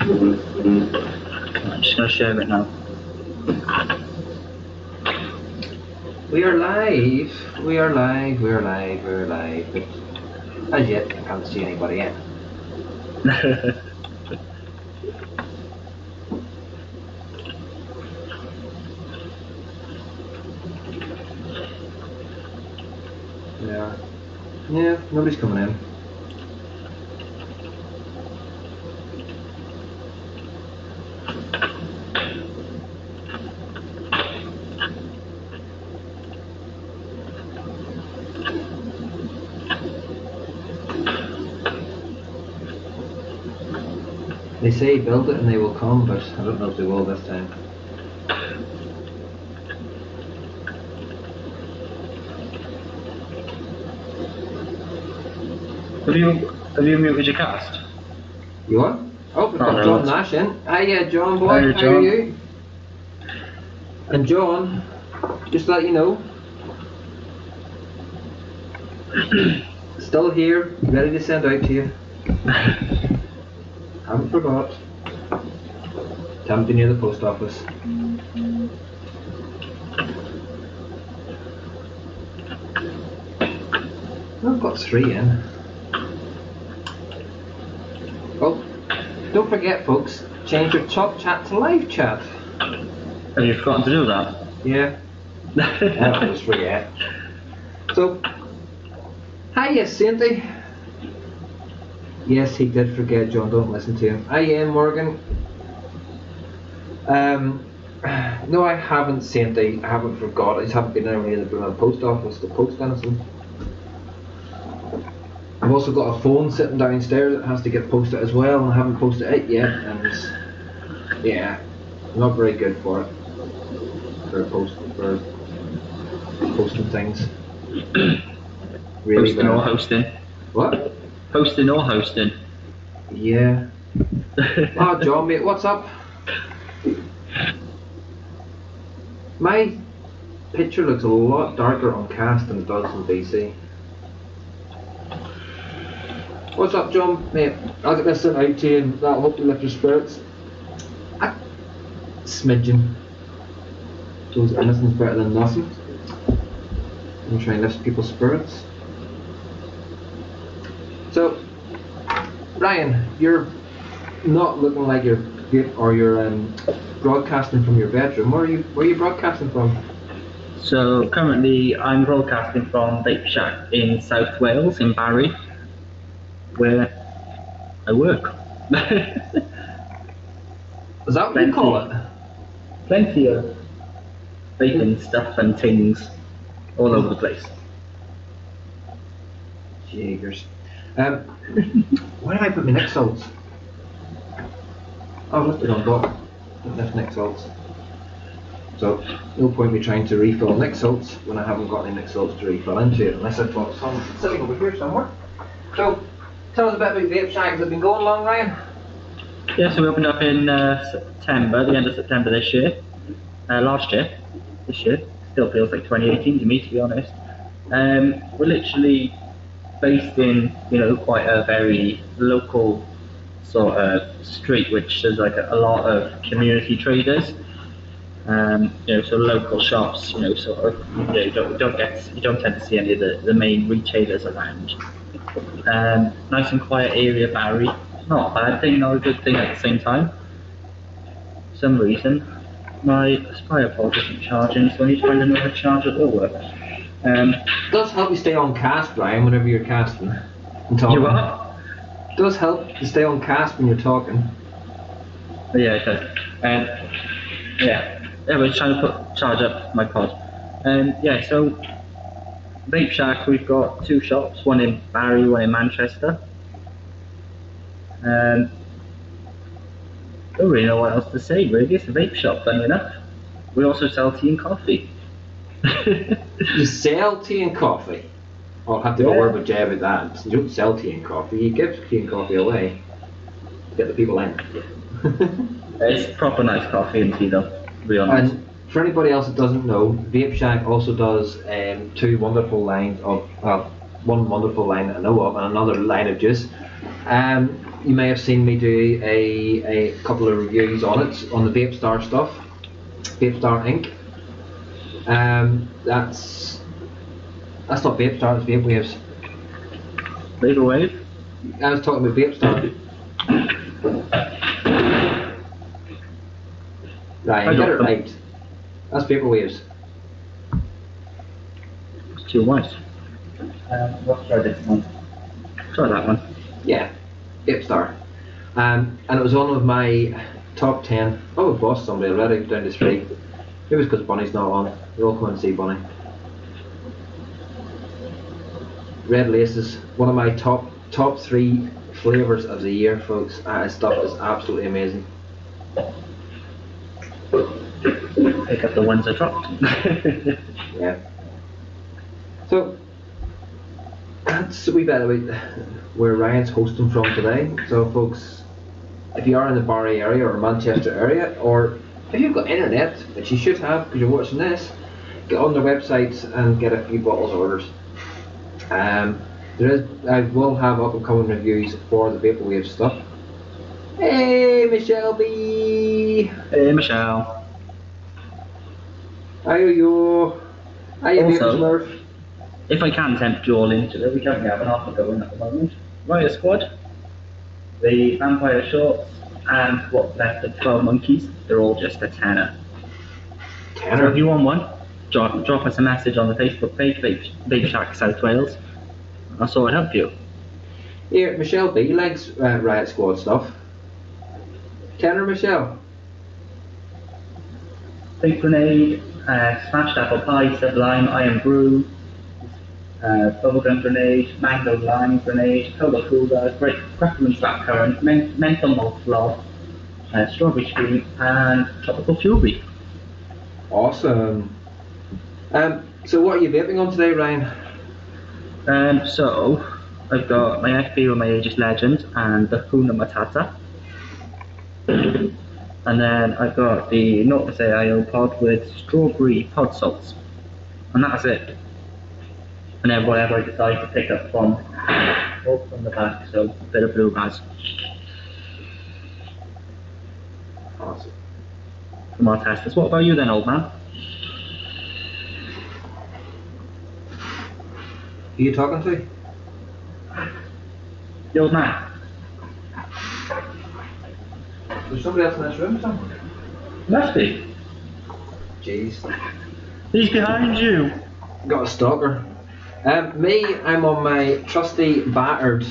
I'm just going to share it now. We are live. We are live. We are live. We are live. But as yet, I can't see anybody yet. Yeah, nobody's coming in. They say build it and they will come, but I don't know if they will this time. Have you muted your cast? You what? Oh, we've got John Nash in. Hiya, John boy. Hiya, How John. are you? And John, just to let you know, still here, ready to send out to you. Haven't forgot. Time to near the post office. I've got 3 in. Oh, don't forget folks, change your talk chat to live chat. Have you forgotten to do that? Yeah. I always forget. So, hiya Sainty. Yes, he did forget, John, don't listen to him. Hiya Morgan. No, I haven't, Sainty. I haven't forgot. I just haven't been anywhere near the post office to post anything. I've also got a phone sitting downstairs that has to get posted as well, and I haven't posted it yet, and yeah, I'm not very good for it. For posting things. Really Posting or hosting? What? Posting or hosting? Yeah. Oh, John, mate, what's up? My picture looks a lot darker on cast than it does on BC. What's up, John? Mate, I'll get this sent out to you and that'll hopefully lift your spirits. Smidgen. Those innocence better than nothing. I'm trying to lift people's spirits. So, Ryan, you're not looking like you're broadcasting from your bedroom. Where are you broadcasting from? So currently I'm broadcasting from Vape Shack in South Wales, in Barry, where I work. Is that what you call it? Plenty of vaping stuff and things all over the place. Jagers. Where did I put my neck salts? Oh, I've left it on bottom. Left neck salts. So, no point me trying to refill neck salts when I haven't got any neck salts to refill into it, unless I've got some sitting over here somewhere. So, tell us a bit about Vape Shack. Has it been going long, Ryan? Yeah, so we opened up in September, the end of September this year. Last year. This year. Still feels like 2018 to me, to be honest. We're literally based in, quite a very local sort of street, which there's like a lot of community traders. So local shops, sort of, you don't tend to see any of the main retailers around. Nice and quiet area, Barry. Not a bad thing, not a good thing at the same time. For some reason, my Aspire pod isn't charging, so I need to find another charger that will work. It does help you stay on cast, Brian, whenever you're casting and talking. You what? It does help to stay on cast when you're talking. Yeah, it does. We're trying to charge up my pod. So Vape Shack, we've got 2 shops, one in Barry, one in Manchester. I don't really know what else to say, really. It's a vape shop, funny enough. We also sell tea and coffee. You sell tea and coffee? I'll have to go word with Jay about that. You don't sell tea and coffee, you give tea and coffee away to get the people in. It's proper nice coffee and tea, though, to be honest. And for anybody else that doesn't know, Vape Shack also does 2 wonderful lines of, one wonderful line I know of, and another line of juice. You may have seen me do a couple of reviews on it, on the Vape Star stuff, Vape Star Inc. That's not Vape Star, it's Vape Waves. Vape Wave? I was talking about Vape Star. Right, get it right. That's Vape Waves. It's too wise. Let's try this one. Try that one. Yeah, Vape Star. And it was one of my top 10. Oh, we've lost somebody already down the street. Maybe it's because Bunny's not on. We'll all come and see Bunny. Red Laces, one of my top 3 flavours of the year, folks. This stuff is absolutely amazing. Pick up the ones I dropped. Yeah. So that's a wee bit about where Ryan's hosting from today. So folks, if you are in the Barry area or Manchester area, or if you've got internet, which you should have because you're watching this, get on their website and get a few bottles orders. I will have up and coming reviews for the Vaporwave stuff. Hey Michelle B. Hey Michelle. How are you? How you doing, Also, Smurf? if I can tempt you all into it, we currently have an offer going at the moment. Riot Squad, the Vampire Shorts, and what's left of 12 Monkeys, they're all just a tenner. So if you want one, drop us a message on the Facebook page, Vape Shack South Wales. I'll sort it out for you. Here, Michelle B likes Riot Squad stuff. Tenner, Michelle. Pink Grenade, Smashed Apple Pie, Sublime, Iron Brew, Bubblegum Grenade, Mango Lime Grenade, Cola Cooler, Grape Preference Black Currant, Menthol Malt Flob, Strawberry Stream, and Tropical Fury. Awesome. So what are you vaping on today, Ryan? So I've got my FB with my Aegis Legend and the Hakuna Matata. And then I've got the Nautilus AIO pod with strawberry pod salts. And that's it. And then whatever I decide to pick up from the back, so a bit of bluegrass. Awesome. From our testers. What about you then, old man? Who are you talking to? The old man. There's somebody else in this room somewhere. Must be. Jeez. He's behind you. Got a stalker. Me, I'm on my trusty battered,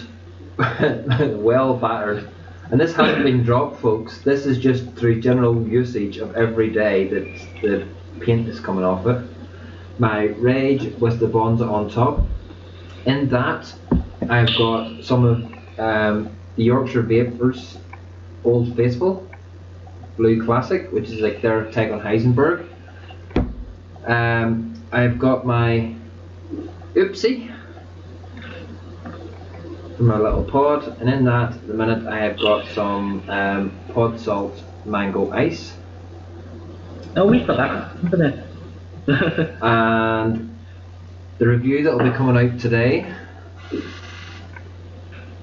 well battered, and this hasn't been dropped, folks. This is just through general usage of every day that the paint is coming off it. My Rage with the Bonza on top. In that, I've got some of the Yorkshire Vapors Old Faithful Blue Classic, which is like their take on Heisenberg. I've got my Oopsie from my little pod, and in that, at the minute, I have got some Pod Salt Mango Ice. Oh, we've got that. Look at that. And the review that will be coming out today.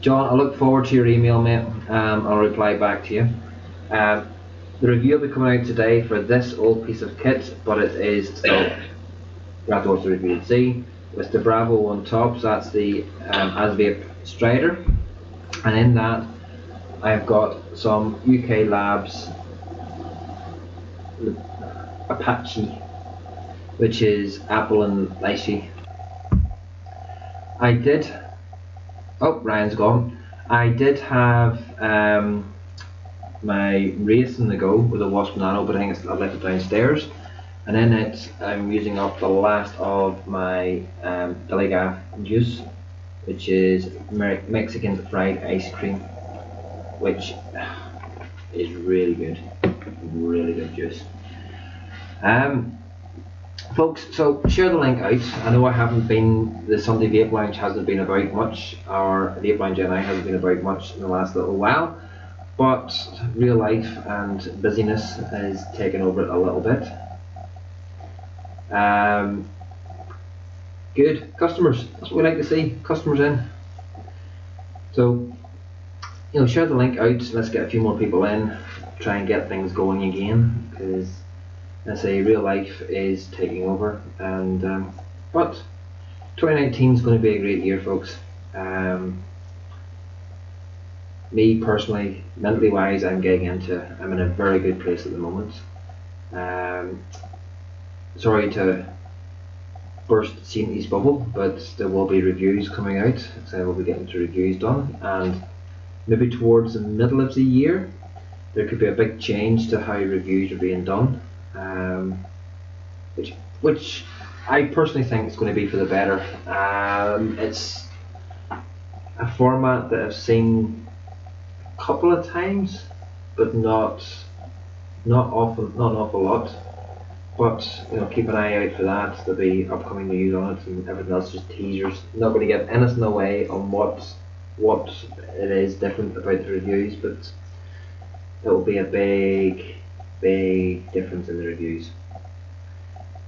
John, I look forward to your email, mate. I'll reply back to you. The review will be coming out today for this old piece of kit, but it is still, you have to watch the review to see. With the Bravo on top, so that's the Asvape Strider, and in that I've got some UK Labs Apache, which is apple and lychee. I did, oh, Ryan's gone. I did have my Race in the Go with a Wasp Nano, but I think I've left it downstairs. And in it, I'm using up the last of my Deliga juice, which is Mexican fried ice cream, which is really good juice. Folks, so share the link out. I know I haven't been, the Sunday Vape Lounge hasn't been about much, or Vape Lounge and I hasn't been about much in the last little while, but real life and busyness is taking over it a little bit. Good. Customers. That's what we like to see. Customers in. So, share the link out. Let's get a few more people in. Try and get things going again. Because, I say, real life is taking over. And but 2019 is going to be a great year, folks. Me personally, mentally wise, I'm in a very good place at the moment. Sorry to burst CMT's bubble, but there will be reviews coming out, so I will be getting the reviews done, and maybe towards the middle of the year there could be a big change to how reviews are being done, which I personally think is going to be for the better. It's a format that I've seen a couple of times, but not an awful lot. But keep an eye out for that. There'll be upcoming news on it, and everything else just teasers. Not going to get anything away on what it is different about the reviews, but it will be a big difference in the reviews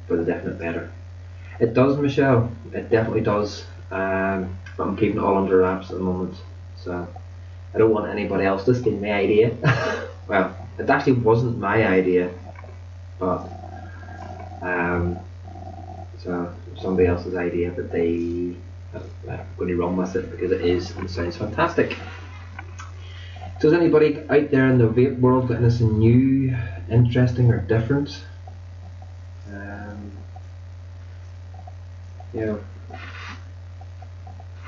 for the definite better. It does, Michelle. It definitely does. But I'm keeping it all under wraps at the moment, so I don't want anybody else to steal my idea. Well, it actually wasn't my idea, but so somebody else's idea, but they are going to run with it because it is and sounds fantastic. So has anybody out there in the vape world got anything new, interesting or different?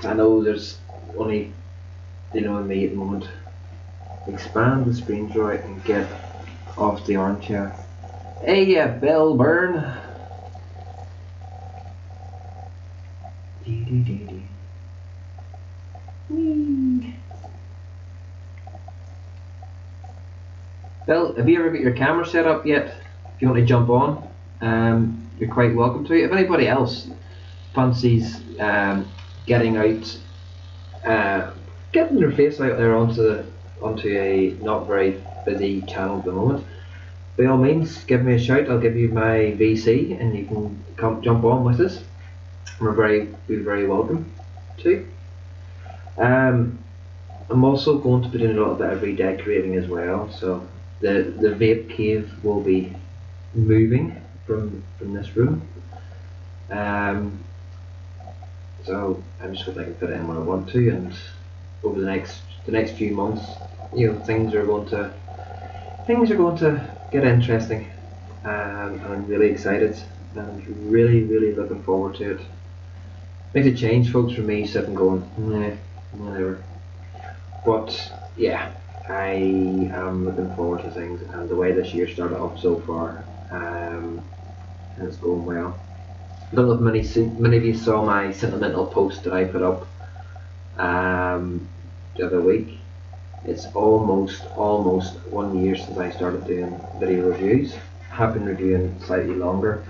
I know there's only dealing with me at the moment. Expand the screen drawer and get off the armchair. Hey, yeah, Bill Byrne. Bill, have you ever got your camera set up yet? If you want to jump on, you're quite welcome to. If anybody else fancies getting out, getting their face out there onto a not very busy channel at the moment, by all means, give me a shout. I'll give you my VC, and you can come jump on with us. We're very welcome to. I'm also going to be doing a little bit of redecorating as well. So the vape cave will be moving from this room. So I'm just hoping I can fit it in when I want to, and over the next few months, things are going to get interesting, and I'm really excited and really looking forward to it. Makes a change, folks, for me sitting going, whatever. But yeah, I am looking forward to things, and the way this year started off so far, and it's going well. I don't know if many of you saw my sentimental post that I put up the other week. It's almost 1 year since I started doing video reviews. I have been reviewing slightly longer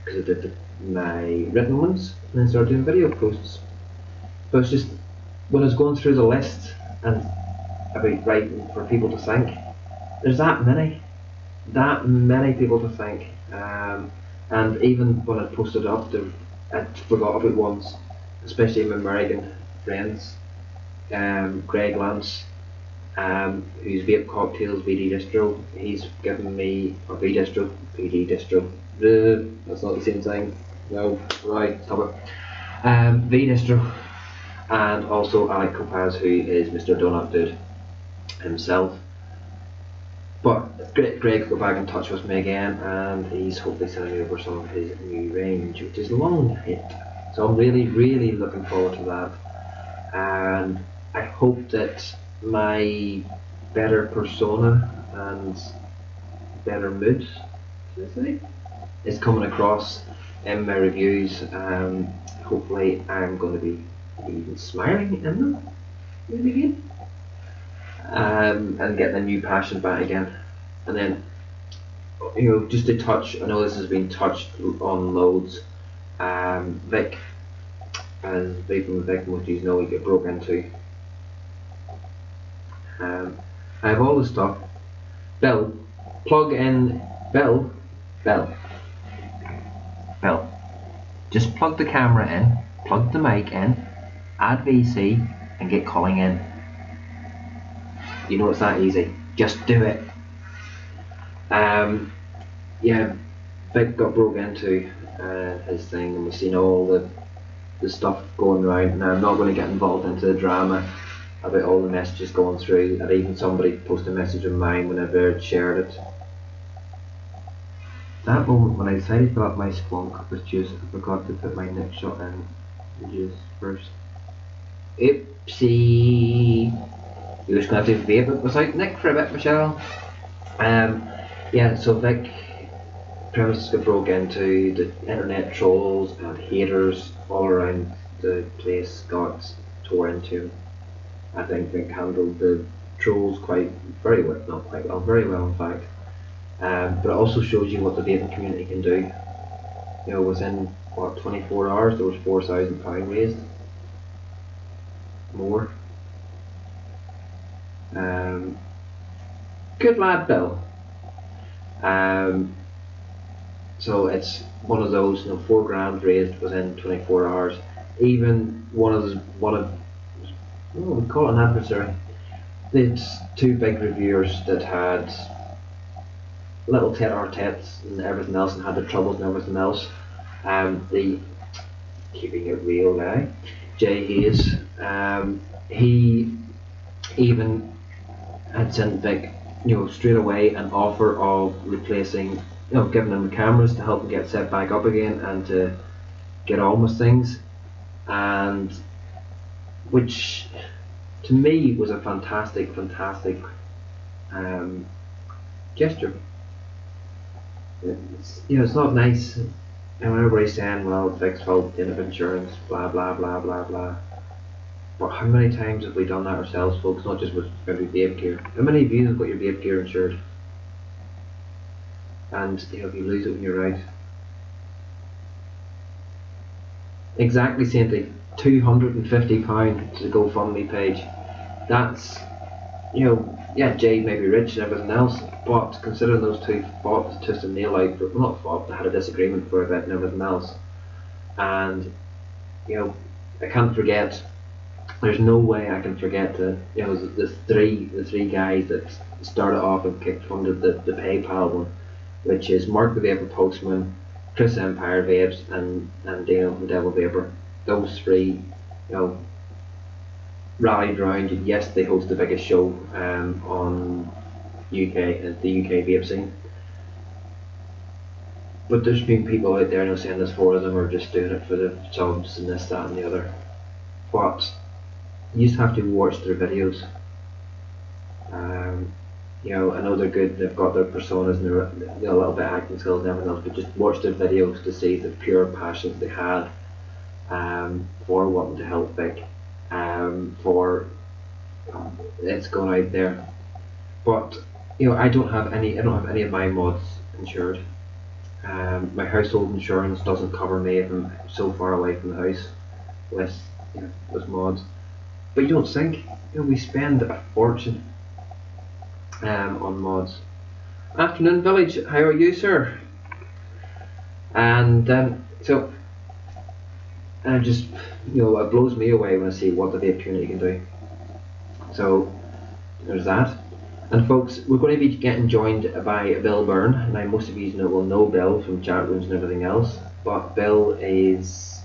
because I did my written ones and then started doing video posts. But it's just when I was going through the list and about writing for people to thank, there's that many people to thank. And even when I posted up, I forgot about ones, especially my American friends. Greg Lance, who's Vape Cocktails VD Distro, he's given me a VD Distro. That's not the same thing. No, right, stop it. VD Distro, and also Alec Copaz, who is Mr. Donut Dude himself. But Greg got back in touch with me again, and he's hopefully sending me over some of his new range, which is Long Hit. So I'm really looking forward to that, and I hope that my better persona and better mood, is coming across in my reviews. Hopefully I'm going to be even smiling in them maybe again, and getting a new passion back again. And then, just to touch, I know this has been touched on loads, Vic, as Vaping with Vic, most of you know, we get broke into. I have all the stuff. Bill, plug in. Bill. Just plug the camera in, plug the mic in, add VC, and get calling in. You know, it's that easy. Just do it. Yeah, Vic got broke into his thing, and we've seen all the stuff going around. Now, I'm not going to get involved into the drama about all the messages going through, and even somebody posted a message of mine whenever I shared it. That moment when I decided to fill up my splunk with juice, I forgot to put my next shot in the juice first. Oopsie! You're just going to have to vape it without Nick for a bit, Michelle. Yeah, so Vic premises got broke into, the internet trolls and haters all around the place got tore into him. I think Vic handled the trolls very well, not quite well, very well in fact. But it also shows you what the vaping community can do. You know, within what, 24 hours there was £4,000 raised. More. Good lad, Bill. So it's one of those, you know, £4,000 raised within 24 hours. Even one of we call it an adversary. It's two big reviewers that had little tete-a-tetes and everything else, and had their troubles and everything else. The keeping it real now, Jay Hayes, he even had sent Vic, you know, straight away an offer of replacing, you know, giving him the cameras to help him get set back up again and to get on with things, and which to me was a fantastic gesture. You know, it's not nice, and everybody's saying, well, it's Vic's fault, didn't have insurance, blah blah blah blah blah. But how many times have we done that ourselves, folks? Not just with every vape gear. How many of you have got your vape gear insured? And you know, if you lose it when you're out, exactly same thing. £250 to the GoFundMe page. That's, you know, yeah, Jay may be rich and everything else, but considering those two fought to some nail out, well, not fought, they had a disagreement for a bit and everything else. And you know, I can't forget. There's no way I can forget the, you know, the three guys that started off and funded the PayPal one, which is Mark the Vapor Postman, Chris Empire Vapes, and Daniel the Devil Vapor. Those three, you know, rallied round. Yes, they host the biggest show on the UK vape scene. But there's been people out there, you know, saying this four of them are just doing it for the subs and this, that, and the other. But you just have to watch their videos. You know, I know they're good, they've got their personas and they're, you know, a little bit of acting skills and everything else, but just watch their videos to see the pure passion they had for wanting to help Vic, for it's going out there. But you know, I don't have any of my mods insured. My household insurance doesn't cover me if I'm so far away from the house with, you know, with mods. But you don't think, you know, we spend a fortune on mods. Afternoon Village, how are you, sir? And so just, you know, it blows me away when I see what the vape community can do. So there's that. And folks, we're going to be getting joined by Bill Byrne. Now most of you will know Bill from chat rooms and everything else, but Bill is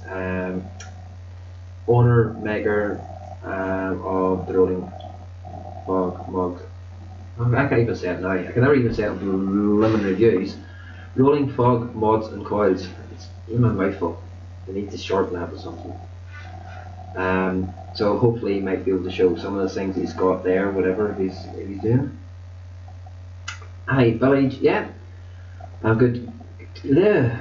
owner, maker of the Rolling Fog Mods. I can't even say it now. I can never even say it in lemon reviews. Rolling Fog Mods and Coils. It's in my mouthful. I need to shorten that or something. So hopefully he might be able to show some of the things he's got there, whatever he's doing. Hi Village, yeah, I'm good. Yeah,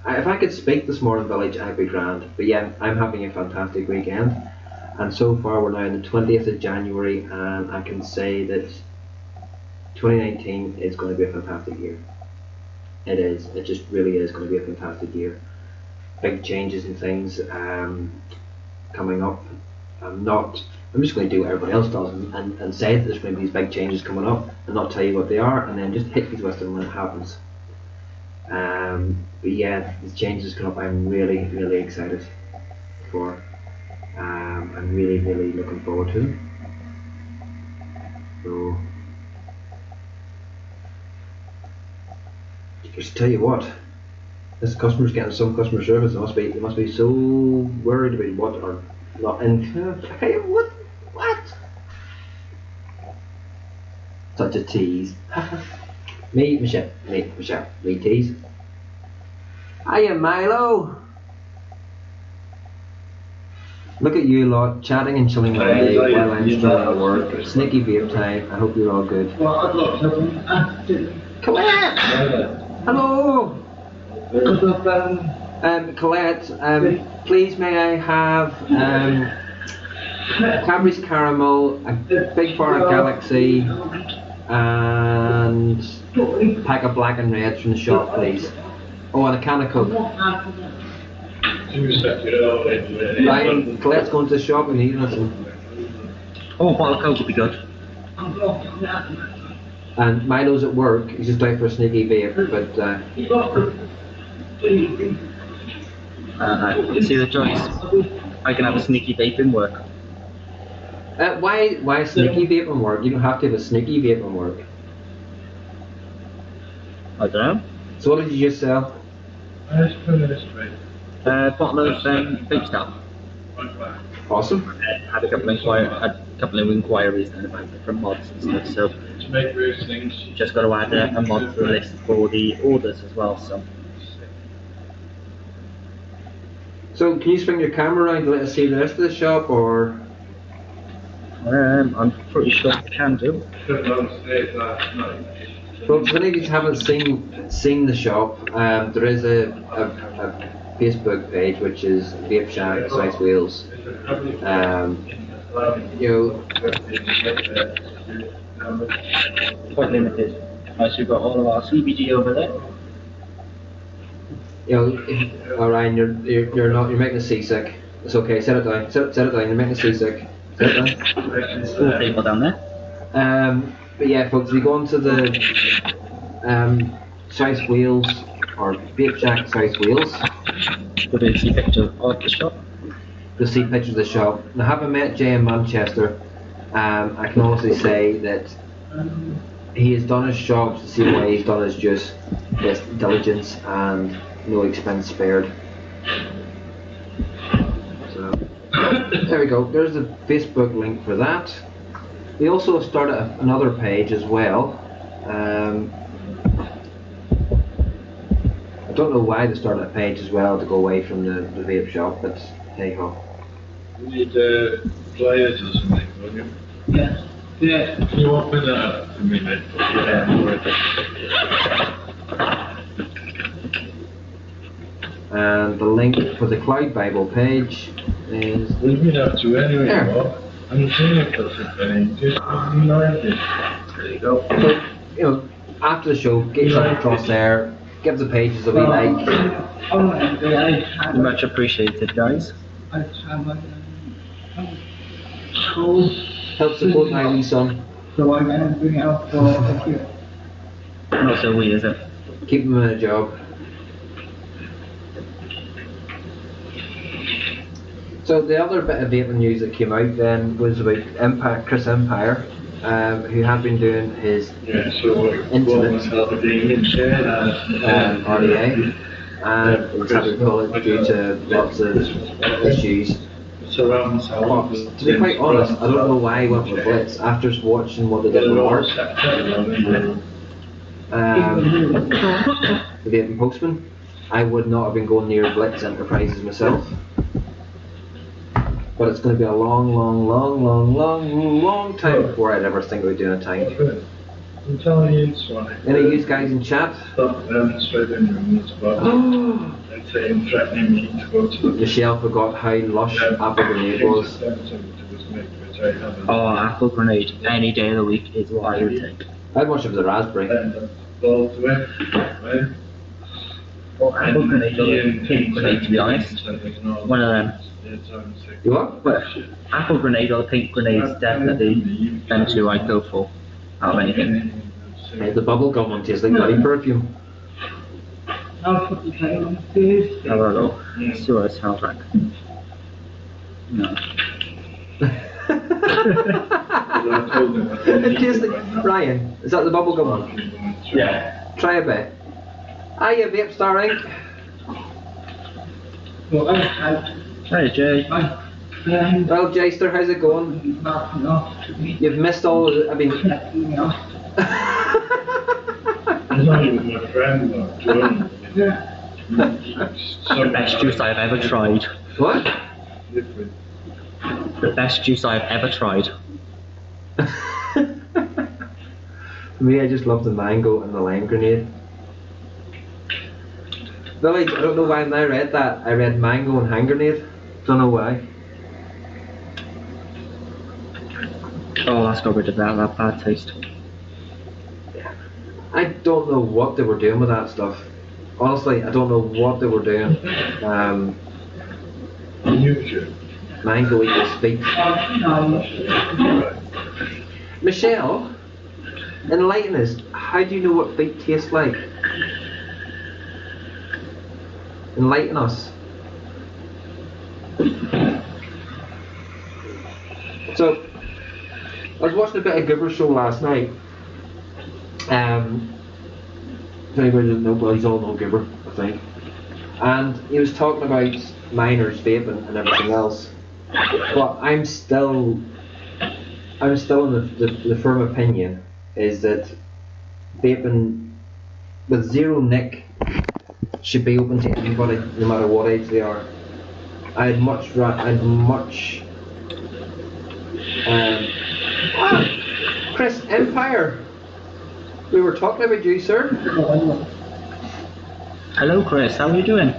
if I could speak this morning, Village, I'd be grand. But yeah, I'm having a fantastic weekend, and so far we're now on the 20th of January, and I can say that 2019 is going to be a fantastic year. It is. It just really is going to be a fantastic year. Big changes and things coming up. I'm just going to do what everybody else does and say that there's going to be these big changes coming up and not tell you what they are, and then just hit you with them when it happens. But yeah, the changes coming up, I'm really, really excited for. I'm really, really looking forward to them. So, just tell you what, this customer's getting some customer service. They must be so worried about what or not. And what? Such a tease. Me tease. Hiya, Milo. Look at you lot chatting and chilling away while I'm still at work. Sneaky vape time. I hope you're all good. Colette! Hello! Colette, please may I have Cadbury's Caramel, a big bar of Galaxy, and a pack of black and reds from the shop, please. Oh, and a can of Coke. Right, Colette's going to the shop and eating some. Oh, a bottle of Coke would be good. And Milo's at work, he's just out for a sneaky vape, but see the choice. I can have a sneaky vape in work. why sneaky vape in work? You don't have to have a sneaky vape in work. I don't know. So what did you just sell? Bottle of vape stuff. Awesome. Had a couple of inquiries then about different mods and stuff. So just got to add a mod to the list for the orders as well. So can you swing your camera around to let us see the rest of the shop, or? I'm pretty sure I can do. Folks, if any of you haven't seen the shop, there is a Facebook page which is Vape Shack South Wales. Quite limited. So we've got all of our CBD over there. Ryan, you're making us seasick. It's okay. Set it down. Set it down. You're making us seasick. Set it down. There's 4 people down there. But yeah, folks, if you go onto the South Wales or Vape Shack South Wales, you'll be able to see pictures of the shop. You'll see pictures of the shop. Now, having met Jay in Manchester, I can honestly say that he has done his job the same way he's done his juice, with diligence and no expense spared. So there we go. There's the Facebook link for that. We also started another page as well. I don't know why they started a page as well to go away from the vape shop, but hey ho. You need players or something, don't you? Yeah. Yeah. Can you open that up for me, mate? And the link for the Cloud Bible page is We've been up to anyway, there. Rob. I'm seeing it for something. Just like it. There you go. So, after the show, get yourself across there, give the pages a wee like. Much appreciated, guys. Help support my wee son. So I'm going to bring it up for computer. Not so weird, is it? Keep him in a job. So the other bit of vaping news that came out then was about Chris Empire, who had been doing his intimate RDA, and was having to pull it due to lots of issues. But to be quite honest, I don't know why he went with Blitz after watching what they did with Mark, the Vaping Postman. I would not have been going near Blitz Enterprises myself. But it's going to be a long time before I'd ever think about doing a tank. I'm telling you, it's funny. Any of you guys in chat? Stop straight in your room, I'd say him threatening me to go to the... Michelle forgot how lush Apple Grenade was. Oh, apple grenade any day of the week is what I would take. I'd much of the raspberry. Oh, apple grenade or pink grenade, to be honest. One of them. You what? Well, apple grenade or pink grenades, definitely them two I'd go for. Out of anything. Hey, the bubble gum one tastes like bloody perfume. I'll put the title on first. Have a look. See what it sounds like. No. I told him I didn't Just, need it. Ryan, is that the bubble gum one? Yeah. Try a bit. Hiya, Vape Star Inc. Well, I Hey Jay. Well, Jayster, how's it going? You've missed all of it. I mean, He's not even my friend, though. Jordan. The best juice I've ever tried. what? Liquid. The best juice I've ever tried. For me, I just love the mango and the lime grenade. Village, I don't know why when I read that, I read mango and hand grenade. Don't know why. Oh, let's get rid of that bad taste. I don't know what they were doing with that stuff. Honestly, I don't know what they were doing. Unusual. Mango equals feet. Michelle, enlighten us. How do you know what feet taste like? Enlighten us. So, I was watching a bit of Goober Show last night. If anybody doesn't know, well, he's all know Goober, I think. And he was talking about minors vaping and everything else. But I'm still in the firm opinion is that vaping with zero nic should be open to anybody, no matter what age they are. I'd much Chris Empire, we were talking about you, sir. Hello Chris, how are you doing?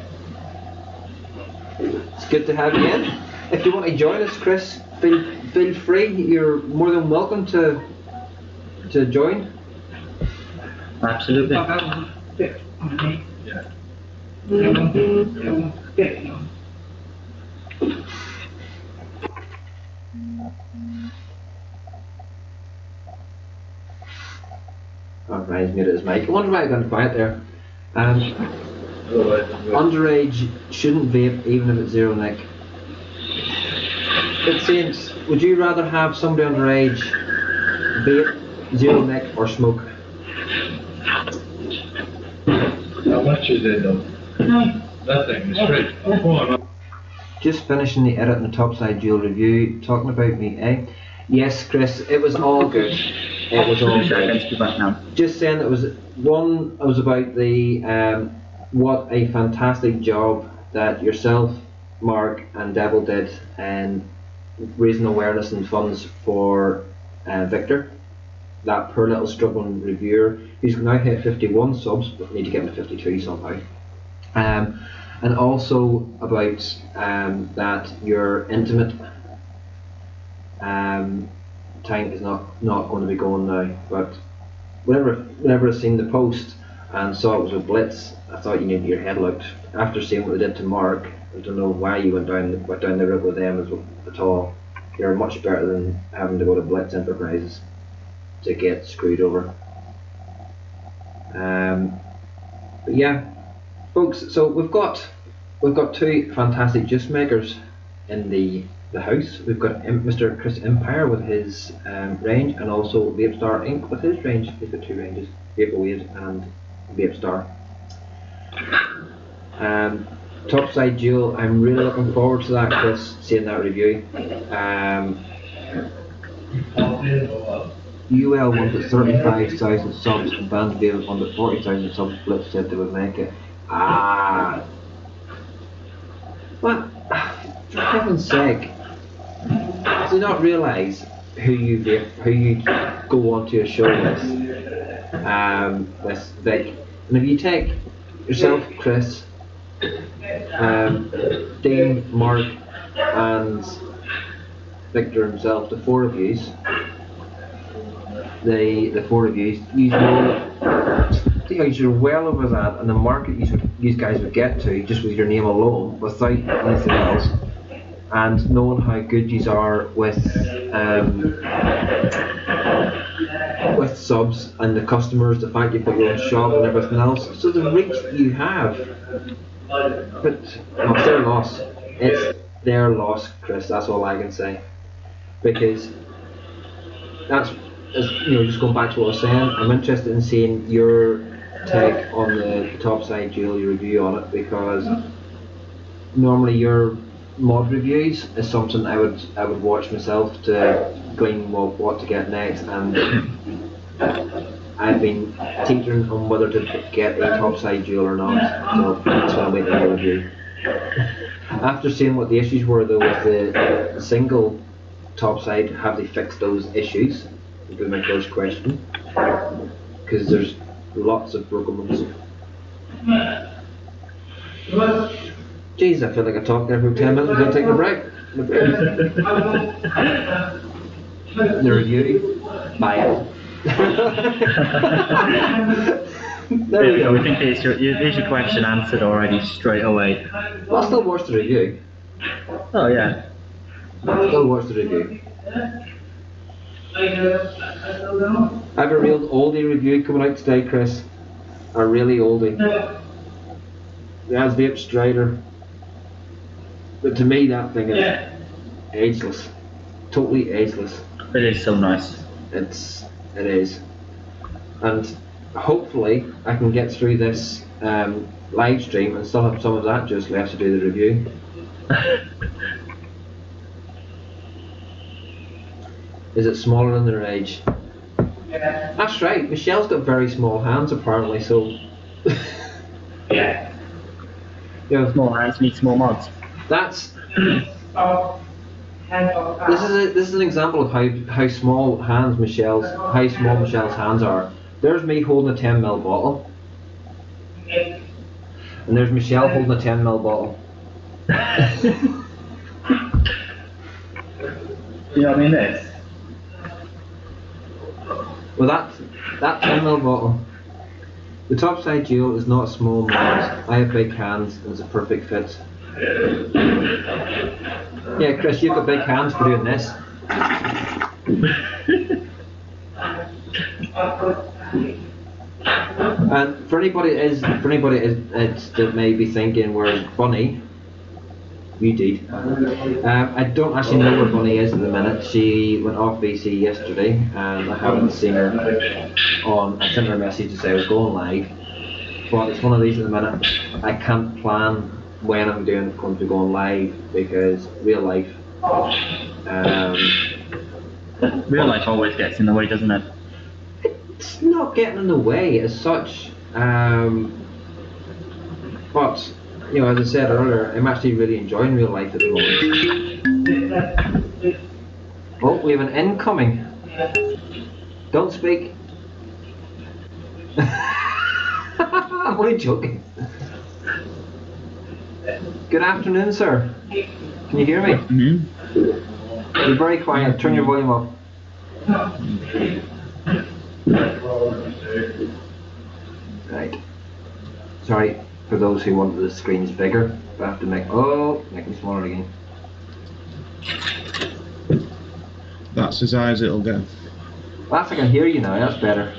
It's good to have you in. If you want to join us, Chris, feel free. You're more than welcome to join. Absolutely. Yeah. Oh, Ryan's muted his mic. I wonder why I got quiet there. Underage shouldn't vape even if it's zero nic. It seems, would you rather have somebody underage vape, zero nic, or smoke? How much is it though? Nothing, it's free. I'm going up. Just finishing the edit on the topside dual review, talking about me, eh? Yes, Chris, it was all good. It was all good. Be back now. Just saying it was about the what a fantastic job that yourself, Mark, and Devil did in raising awareness and funds for Victor, that poor little struggling reviewer who's now hit 51 subs, but need to get him to 52 somehow. And also about that your intimate tank is not going to be going now. But whenever I seen the post and saw it was a blitz, I thought you needed your head looked. After seeing what they did to Mark, I don't know why you went down the route with them at all. You're much better than having to go to Blitz Enterprises to get screwed over. But yeah, folks. So we've got two fantastic juice makers in the house. We've got Mr. Chris Empire with his range, and also Vape Star Inc. with his range. He's got two ranges: Vaporwave and Vape Star. Topside dual. I'm really looking forward to that, Chris. Seeing that review. UL wanted 35,000 subs, and Bandvale wanted 40,000 subs. Blitz said they would make it. But for heaven's sake, do you not realise who you go onto a show with Vic? And if you take yourself, Chris, Dean, Mark, and Victor himself, the four of yous, you're well over that, and the market you guys would get to just with your name alone, without anything else, and knowing how good you are with with subs and the customers, the fact you put your own shop and everything else. So the reach that you have, but it's their loss. It's their loss, Chris. That's all I can say. Because that's, just going back to what I was saying. I'm interested in seeing your take on the topside dual, your review on it, because normally your mod reviews is something I would watch myself to glean what to get next, and I've been teetering on whether to get a topside dual or not, so that's why I'm waiting for a review. After seeing what the issues were though with the single topside, have they fixed those issues? Would be my first question, because there's lots of broken ones. Jeez, I feel like I talked there for 10 minutes without taking a break. The review, buy it. There we go. We think there's your question answered already straight away. Well, I'll still watch the review. Oh yeah. Still watch the review. I have a real oldie review coming out today, Chris. A really oldie. That's Vape Strider. But to me, that thing is ageless. Totally ageless. It is so nice. It is. And hopefully, I can get through this live stream and still have some of that just left to do the review. Is it smaller than their age? Yeah. That's right. Michelle's got very small hands, apparently. So. Yeah. Small hands need small mods. That's. This is an example of how small Michelle's hands are. There's me holding a 10ml bottle, and there's Michelle holding a 10ml bottle. You know what I mean? This. Well, that 10ml bottle. The topside dual is not a small mod. I have big hands, and it's a perfect fit. Yeah, Chris, you've got big hands for doing this. And for anybody that may be thinking, where's Bunny? You did. I don't actually know where Bunny is at the minute. She went off VC yesterday, and I haven't seen her on. I sent her a message to say I was going live, but it's one of these at the minute. I can't plan when I'm going to be going live because real life. Real life always gets in the way, doesn't it? It's not getting in the way as such, but as I said earlier, I'm actually really enjoying real life at the moment. Oh, we have an incoming. Don't speak. I'm only joking. Good afternoon, sir. Can you hear me? Mm-hmm. You're very quiet. Turn your volume up. Right. Sorry for those who want the screens bigger, but I have to make them smaller again. That's as high as it'll go. Last I can hear you now. That's better.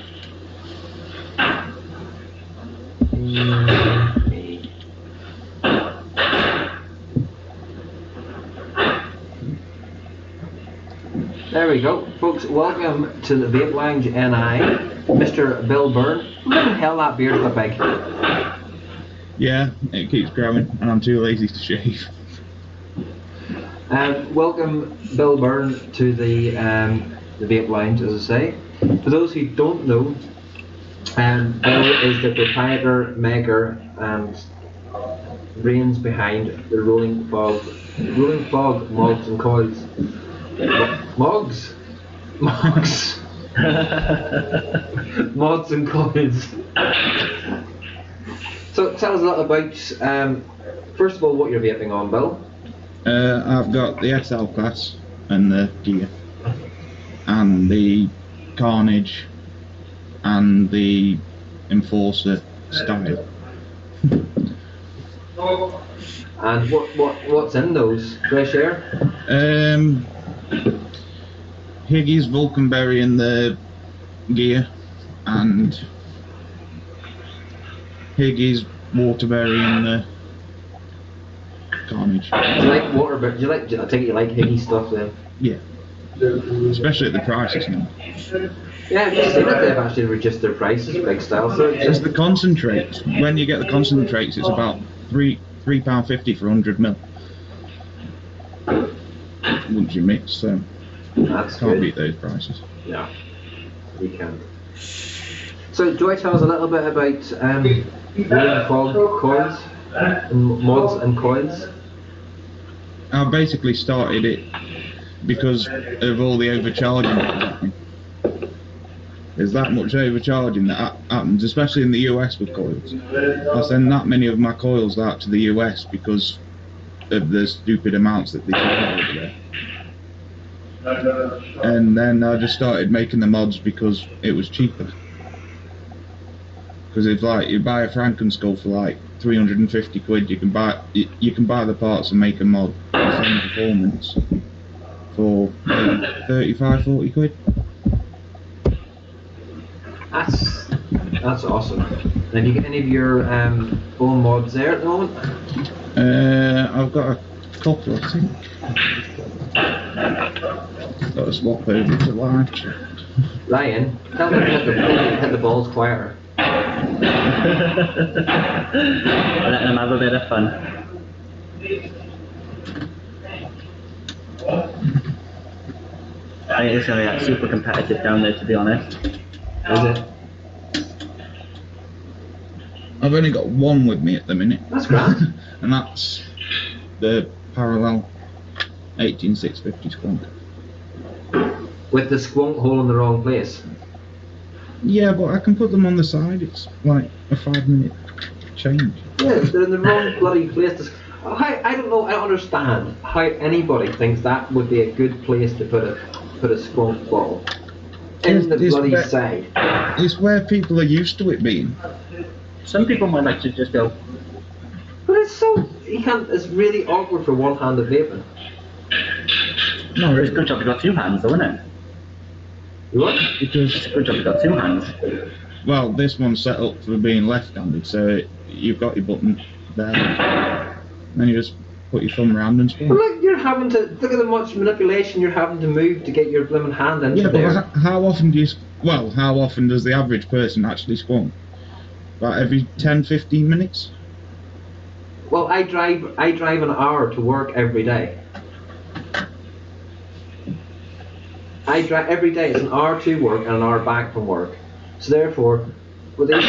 There we go, folks. Welcome to the Vape Lounge NI, Mr. Bill Byrne. What the hell, that beard's got big? Yeah, it keeps growing, and I'm too lazy to shave. Welcome, Bill Byrne, to the Vape Lounge, as I say. For those who don't know, Bill is the proprietor, maker, and brains behind the Rolling Fog Mods and Coils. Mods and Coils. So tell us a little about, first of all, what you're vaping on, Bill. I've got the SL class and the gear, and the Carnage, and the Enforcer style. And what's in those? Fresh air? Higgy's Vulcanberry and the gear, and Higgy's Waterbury and the Carnage. Do you like water? Do you like? I take it you like Higgy stuff then. Yeah, especially at the prices now. Yeah, I've just seen that they've actually reduced their prices, big style. So It's the concentrates. When you get the concentrates, it's about £3.50 for 100 ml. Once you mix, so that's can't good. beat those prices. Yeah, you can. So, do I tell us a little bit about coils, and mods and coils? I basically started it because of all the overcharging that was happening. There's that much overcharging that happens, especially in the US with coils. I send that many of my coils out to the US because of the stupid amounts that they charge over there. And then I just started making the mods because it was cheaper. Because if like you buy a Frankenskull for like 350 quid, you can buy the parts and make a mod the same performance for 35-40 quid. That's awesome. And have you got any of your own mods there at the moment? I've got a couple, I think. Got to swap over to live chat. Ryan, tell them to hit the balls quieter. Let them have a bit of fun. I think it's going to be like, super competitive down there, to be honest. Is it? I've only got one with me at the minute. That's grand. And that's the parallel 18650 Squonk. With the squonk hole in the wrong place. Yeah, but I can put them on the side. It's like a 5-minute change. Yeah, they're in the wrong bloody place. I don't know. I don't understand how anybody thinks that would be a good place to put a squonk bottle in the bloody side. It's where people are used to it being. Some people might like to just go. But it's so it's really awkward for one-handed vaping. No, it's a good job you got two hands, though, isn't it? You what? Because It's a good job you got two hands. well, this one's set up for being left-handed, so you've got your button there. Then you just put your thumb around and spin. Well, look, you're having to look at the much manipulation you're having to move to get your blooming hand into Yeah, there. but how often do you? Well, how often does the average person actually squonk? About every 10-15 minutes. Well, I drive an hour to work every day. I drive every day. It's an hour to work and an hour back from work. So therefore, with these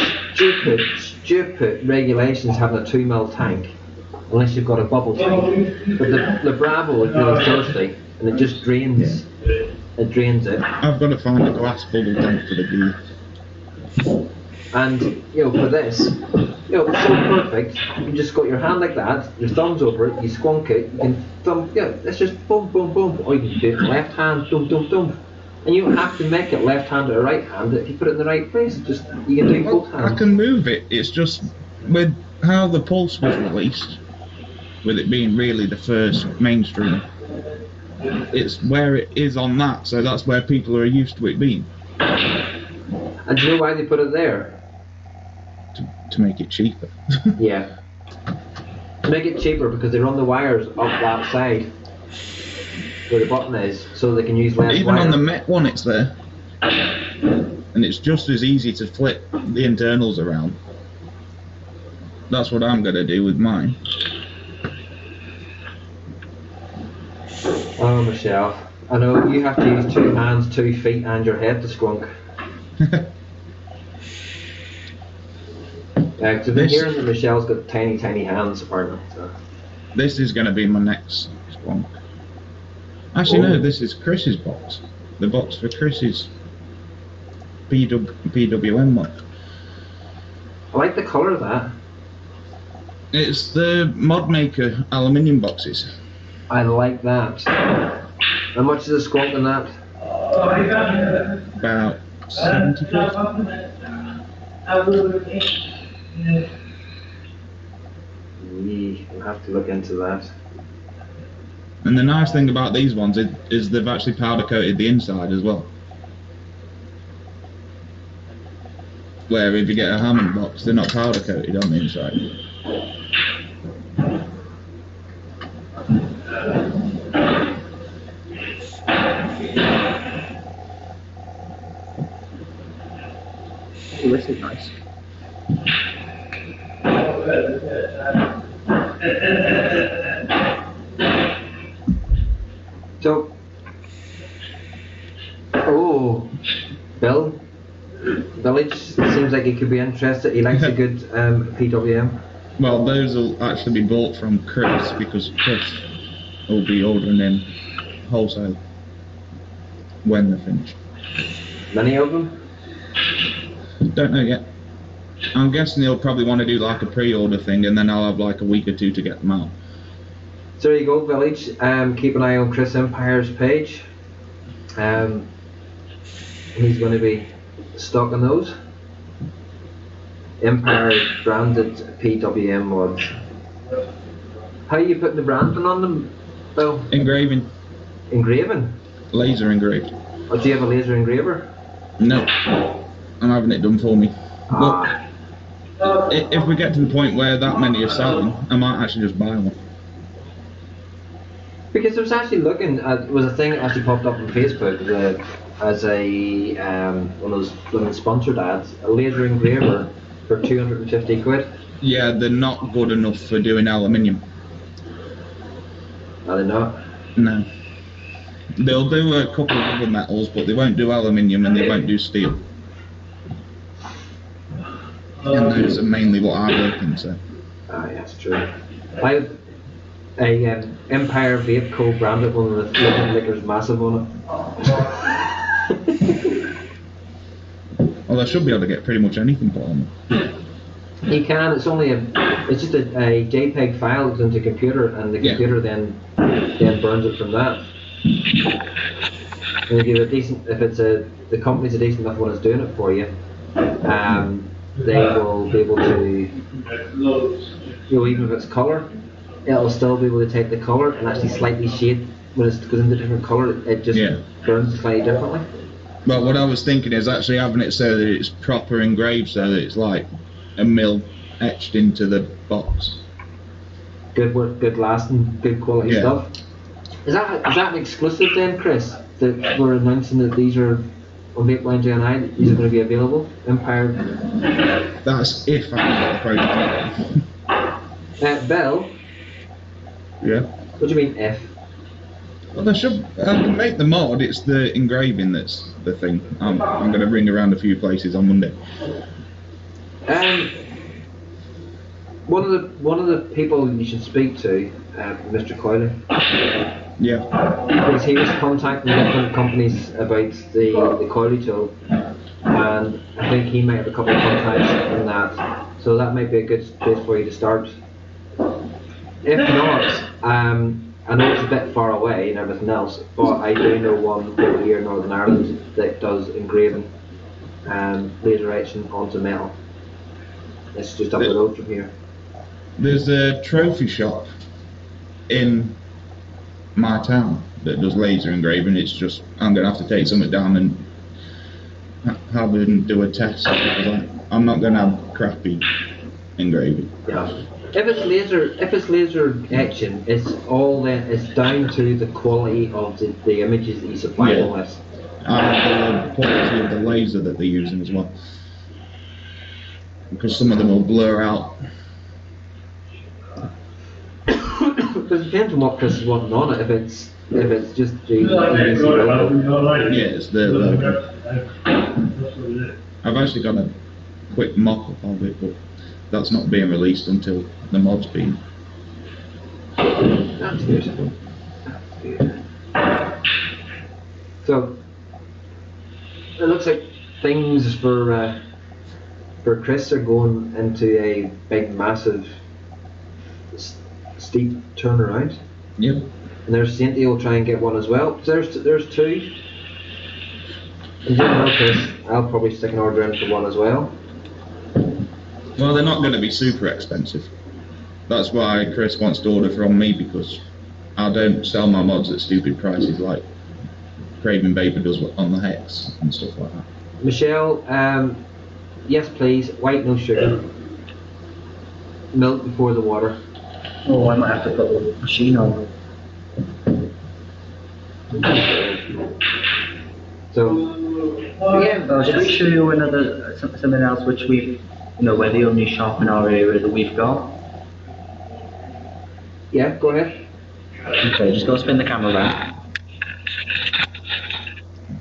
stupid regulations having a 2 ml tank, unless you've got a bubble tank, but the Bravo is really thirsty and it just drains. It drains it. I've got to find a glass bubble tank for the gear. And for this, it's so perfect. You just got your hand like that, your thumb's over it, you squonk it, you can it's just boom, boom, boom. Or you can do it left hand, dum, dum, dum. And you don't have to make it left hand or right hand if you put it in the right place. Just you can do both hands. I can move it. It's just with how the Pulse was released, with it being really the first mainstream. It's where it is on that, so that's where people are used to it being. And do you know why they put it there? To make it cheaper. Yeah. To make it cheaper because they run the wires up that side where the button is, so they can use less Even wire. on the Met one, it's there, and it's just as easy to flip the internals around. That's what I'm gonna do with mine. Oh, Michelle, I know you have to use 2 hands, 2 feet, and your head to squonk. Yeah, because I've been hearing that Michelle's got tiny, tiny hands apparently. So. This is going to be my next squonk. Actually, no, this is Chris's box. The box for Chris's PWM mod. I like the colour of that. It's the Mod Maker aluminium boxes. I like that. How much is a squonk in that? About 70 quid. We'll have to look into that. And the nice thing about these ones is they've actually powder coated the inside as well. where if you get a Hammond box, they're not powder coated on the inside. Oh, this is nice. So, oh, Bill, Village seems like he could be interested. He likes a good PWM. Well, those will actually be bought from Chris, because Chris will be ordering them wholesale when they're finished. Many of them? Don't know yet. I'm guessing he'll probably want to do like a pre-order thing, and then I'll have like a week or two to get them out. So there you go, Village. Keep an eye on Chris Empire's page. He's going to be stocking those. Empire branded PWM mods. How are you putting the branding on them, Bill? Engraving. Engraving? Laser engraved. Or do you have a laser engraver? No. I'm having it done for me. Ah. But if we get to the point where that many are selling, I might actually just buy one. Because I was actually looking at, was a thing that actually popped up on Facebook as a one of those little sponsored ads, a laser engraver for 250 quid. Yeah, they're not good enough for doing aluminium. Are they not? No. They'll do a couple of other metals, but they won't do aluminium and they won't do steel. And those are mainly what I work in, so. Ah, yeah, that's true. I have a Empire Vape co-branded one with Living Liquors Massive on it. Well, I should be able to get pretty much anything put on them. You can, it's just a JPEG file goes into a computer, and the computer then burns it from that. And if you have a decent, the company's a decent enough one that's doing it for you, they will be able to, even if it's colour, it'll still be able to take the colour and actually slightly shade when it goes into different colour. It just burns slightly differently. Well, what I was thinking is actually having it so that it's proper engraved, so that it's like a mill etched into the box. Good work, good lasting, good quality stuff. Is that an exclusive then, Chris? That we're announcing that these are on Vape Lounge NI, these are going to be available? Empire. That's if I can get the prototype. Bell. Yeah. What do you mean if? Well, I can make the mod. It's the engraving that's the thing. I'm going to ring around a few places on Monday. One of the people you should speak to, Mr. Coyley. Yeah. Because he was contacting different companies about the Coyley tool, and I think he might have a couple of contacts in that. So that might be a good place for you to start. If not, I know it's a bit far away and everything else, but I do know one over here in Northern Ireland that does engraving, laser etching onto metal. It's just up the road from here. There's a trophy shop in my town that does laser engraving. It's just, I'm going to have to take something down and have them do a test, because I'm not going to have crappy engraving. Yeah. If it's laser etching, it's down to the quality of the images that you supply them with. And the quality of the laser that they're using as well, because some of them will blur out. But it depends on what Chris is wanting on it. If it's just the EDC logo. Yeah, it's the logo. I've actually got a quick mock-up of it, but that's not being released until the mod's been. That's good. So it looks like things for Chris are going into a big, massive, steep turnaround. Yep. And there's Sainty will try and get one as well. There's two. And Chris, I'll probably stick an order in for one as well. Well, they're not going to be super expensive. That's why Chris wants to order from me, because I don't sell my mods at stupid prices like Craven Vapor does on the Hex and stuff like that. Michelle, yes please, white, no sugar. Milk before the water. Oh, I might have to put the machine on. So, again, Should we show you another something else which we've, we're the only shop in our area that we've got? yeah, go ahead. Okay, just go spin the camera around.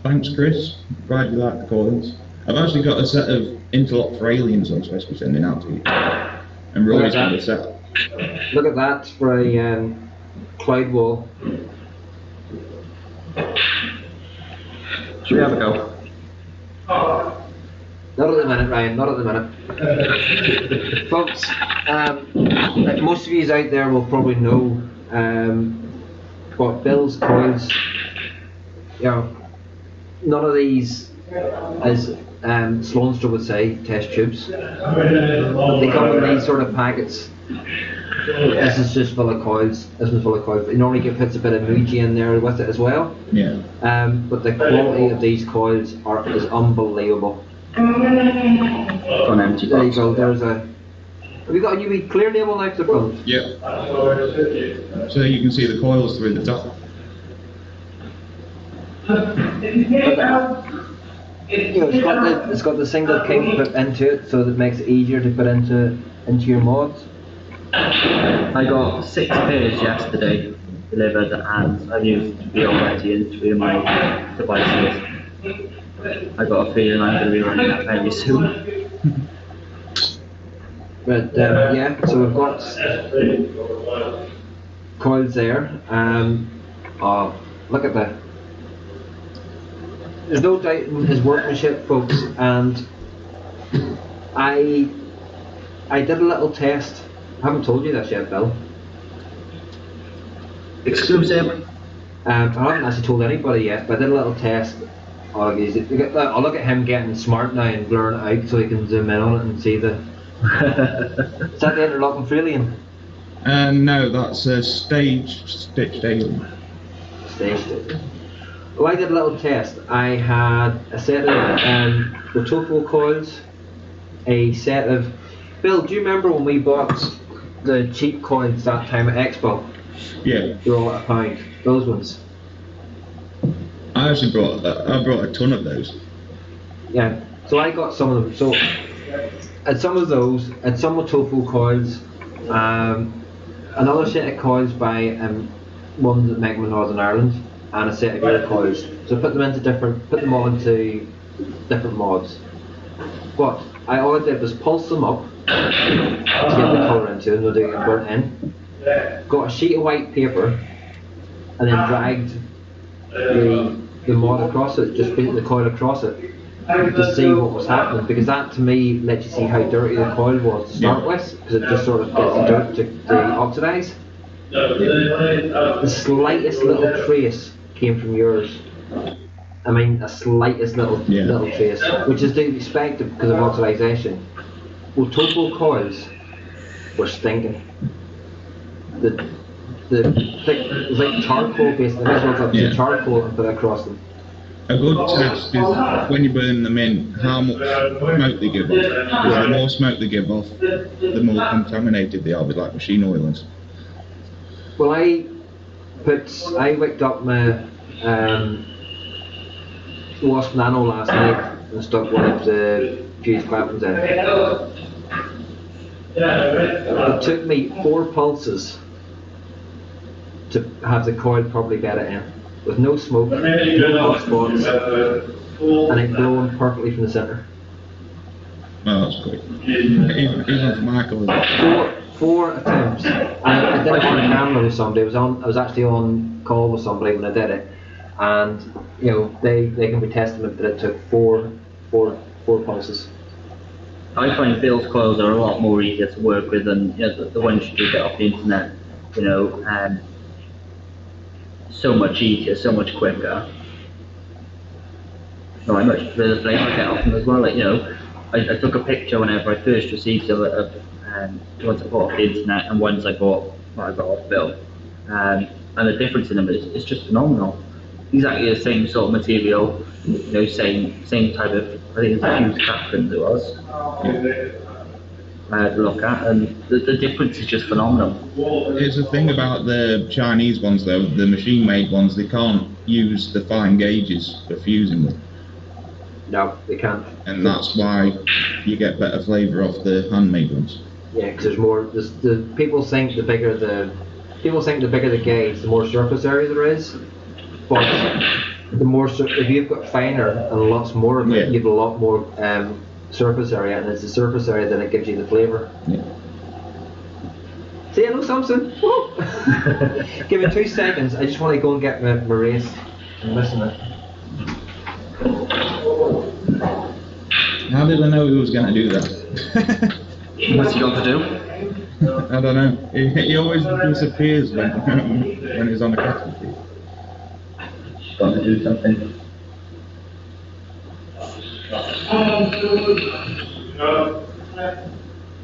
Thanks, Chris. Glad you like the coils. I've actually got a set of interlock for aliens I'm supposed to be sending out to you. And Roy's got a set. Look at that for a cloud wall. Should we have a go? Not at the minute, Ryan, not at the minute. Folks, like most of you out there will probably know what Bill's coils, none of these, as Sloanster would say, test tubes. They come in these sort of packets. This is just full of coils. This one's full of coils. They normally puts a bit of Muji in there with it as well. Yeah. But the quality of these coils is unbelievable. On empty There you box. go. There's a. Have you got a UV clear label now to the front? Yeah. So you can see the coils through the top. It's got the single king put into it, so that makes it easier to put into your mods. I got 6 pairs yesterday delivered, and I've used the already in 3 of my devices. I got a feeling I'm going to be running that very soon. But yeah, so we've got coils there. Oh, look at that. There's no doubt in his workmanship, folks, and I did a little test. I haven't told you this yet, Bill. Exclusive. I haven't actually told anybody yet, but I did a little test. I'll look at him getting smart now and blurring it out so he can zoom in on it and see the. Is that the interlocking for alien? No, that's a stitched alien. Staged. Well, I did a little test. I had a set of the tofu coils, a set of. Bill, do you remember when we bought the cheap coils that time at Expo? Yeah. They were all at £1. Those ones. I actually brought a ton of those. Yeah. So I got some of them. So and some of those, and some with tofu coils, another set of coils by ones that make them in Northern Ireland, and a set of your coils. So put them all into different mods. But all I did was pulse them up to get the colour into them, so they get burnt in. Got a sheet of white paper, and then dragged the mod across it, just put the coil across it, to see what was happening, because that to me lets you see how dirty the coil was to start with, because it just sort of gets the dirt to oxidise. The slightest little trace came from yours. I mean, the slightest little trace, which is to be expected because of oxidisation. Well, total coils were stinking. The thick, it was like charcoal based. I might as well got some charcoal and put it across them. A good test is when you burn them in, how much smoke they give off. Because the more smoke they give off, the more contaminated they are with like machine oil and stuff. Well, I wicked up my Wasp Nano last night and stuck one of the fuse clappings in. It took me 4 pulses to have the coil properly bedded in, with no smoke, no hot spots, and it glowing perfectly from the centre. Oh, that's quick. Even for Michael. 4 attempts. I did it on camera with somebody. I was actually on call with somebody when I did it, and they can be testament that it took 4 pulses. I find Bill's coils are a lot more easier to work with than the ones you do get off the internet. So much easier, so much quicker. So I much prefer the flame I get off them as well. I took a picture whenever I first received them of the ones I bought off the internet and ones I got off Bill. And the difference in them is just phenomenal. Exactly the same sort of material, same type of I think it was a Hughes Captains it was. I had a look at, and the difference is just phenomenal. It's the thing about the Chinese ones though, the machine-made ones, they can't use the fine gauges for fusing them. No, they can't. And that's why you get better flavour off the handmade ones. Yeah, because there's more. People think the bigger the gauge, the more surface area there is. But the more if you've got finer and lots more of it, you have a lot more surface area, and it's the surface area that it gives you the flavour. Yeah. See, hello, Samson. Give me 2 seconds. I just want to go and get my race. I'm missing it. How did I know he was going to do that? What's he got to do? I don't know. He always disappears when he's on the cattle feed. Got to do something.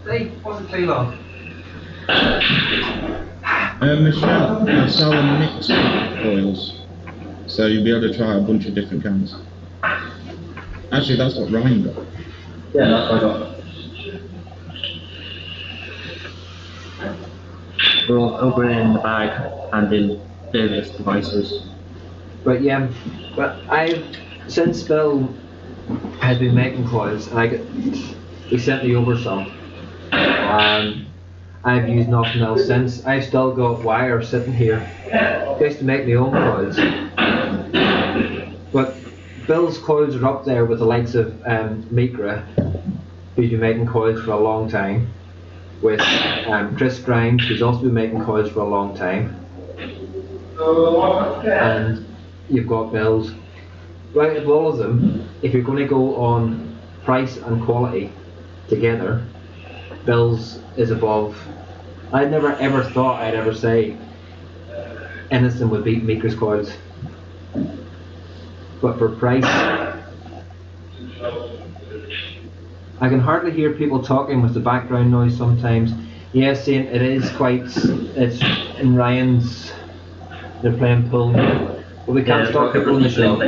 Hey, wasn't too long. Michelle, they're selling mixed oils, so you'll be able to try a bunch of different kinds. Actually, that's what Ryan got. Yeah, that's what I got. We're all over in the bag and in various devices. But yeah, but since Bill has been making coils, and he sent me over some. I've used nothing else since. I've still got wire sitting here just to make my own coils. But Bill's coils are up there with the likes of Micra, who's been making coils for a long time. With Chris Grimes, who's also been making coils for a long time. And you've got Bill's. Right, of all of them, if you're going to go on price and quality together, Bill's is above. I never ever thought I'd ever say anything would beat Micra's coils. But for price, I can hardly hear people talking with the background noise sometimes. Yes, saying it's in Ryan's, they're playing pool. But we can't stop people in the show.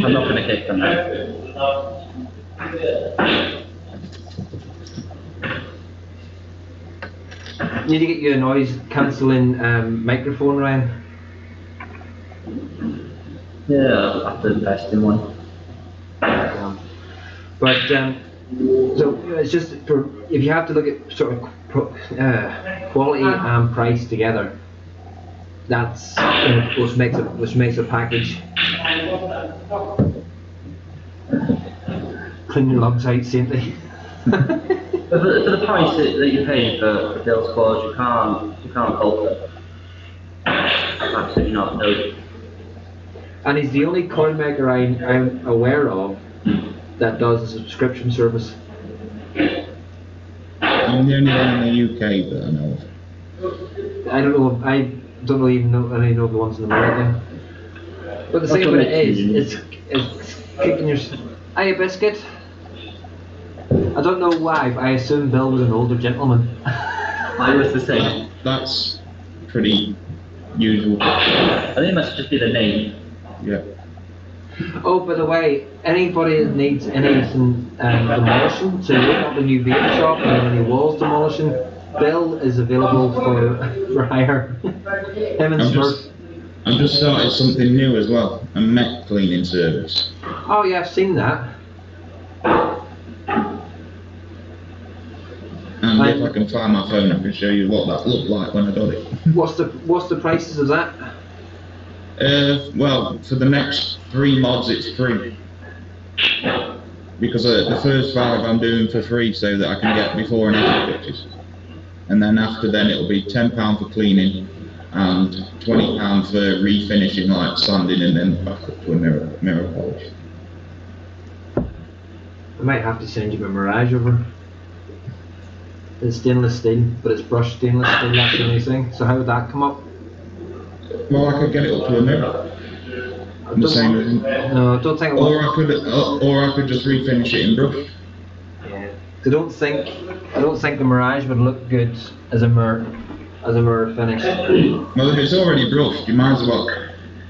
I'm not going to kick them out. You need to get you a noise cancelling microphone, Ryan. Yeah, I'll have to invest in one. But so it's just for if you have to look at sort of quality and price together. That's which makes a package. Clean your lugs out, Saintly. For the price that you're paying for Bill's coils, you can't fault it. Absolutely not. No. And he's the only coil maker I'm aware of that does a subscription service. I'm the only one in the UK that I know of. I don't even know any of the ones in America. But the thing about it is, it's kicking your. Hey, biscuit. I don't know why, but I assume Bill was an older gentleman. I was the same. That's pretty usual. I think it must just be the name. Yeah. Oh, by the way, anybody that needs anything demolition, so you open up a new vape shop and any walls demolition, Bill is available for hire. Him and Smurf. I've just started something new as well, a mech cleaning service. Oh yeah, I've seen that. And if I can find my phone, I can show you what that looked like when I got it. What's the prices of that? Well, for the next 3 mods, it's free. Because the first 5 I'm doing for free so that I can get before and after pictures. And then after then, it'll be £10 for cleaning and £20 for refinishing, like sanding and then back up to a mirror polish. I might have to send you my Mirage over. It's stainless steel, but it's brushed stainless steel, that's the only thing. So how would that come up? Well, I could get it up to a mirror. The same as no, I don't think it or I could just refinish it in brush. Yeah. I don't think the Mirage would look good as a mirror finish. Well, if it's already brushed, you might as well.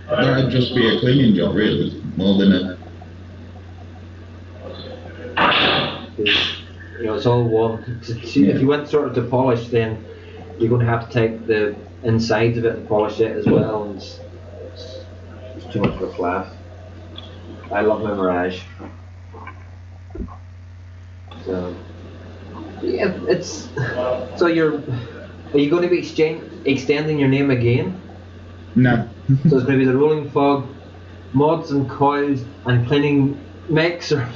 That'd just be a cleaning job, really, more than a It's all one. See, if you went sort of to polish, then you're going to have to take the insides of it and polish it as well, and it's too much of a flash. I love my Mirage. So yeah, it's so are you going to be extending your name again? No. So it's going to be the Rolling Fog Mods and Coils and Cleaning Mix or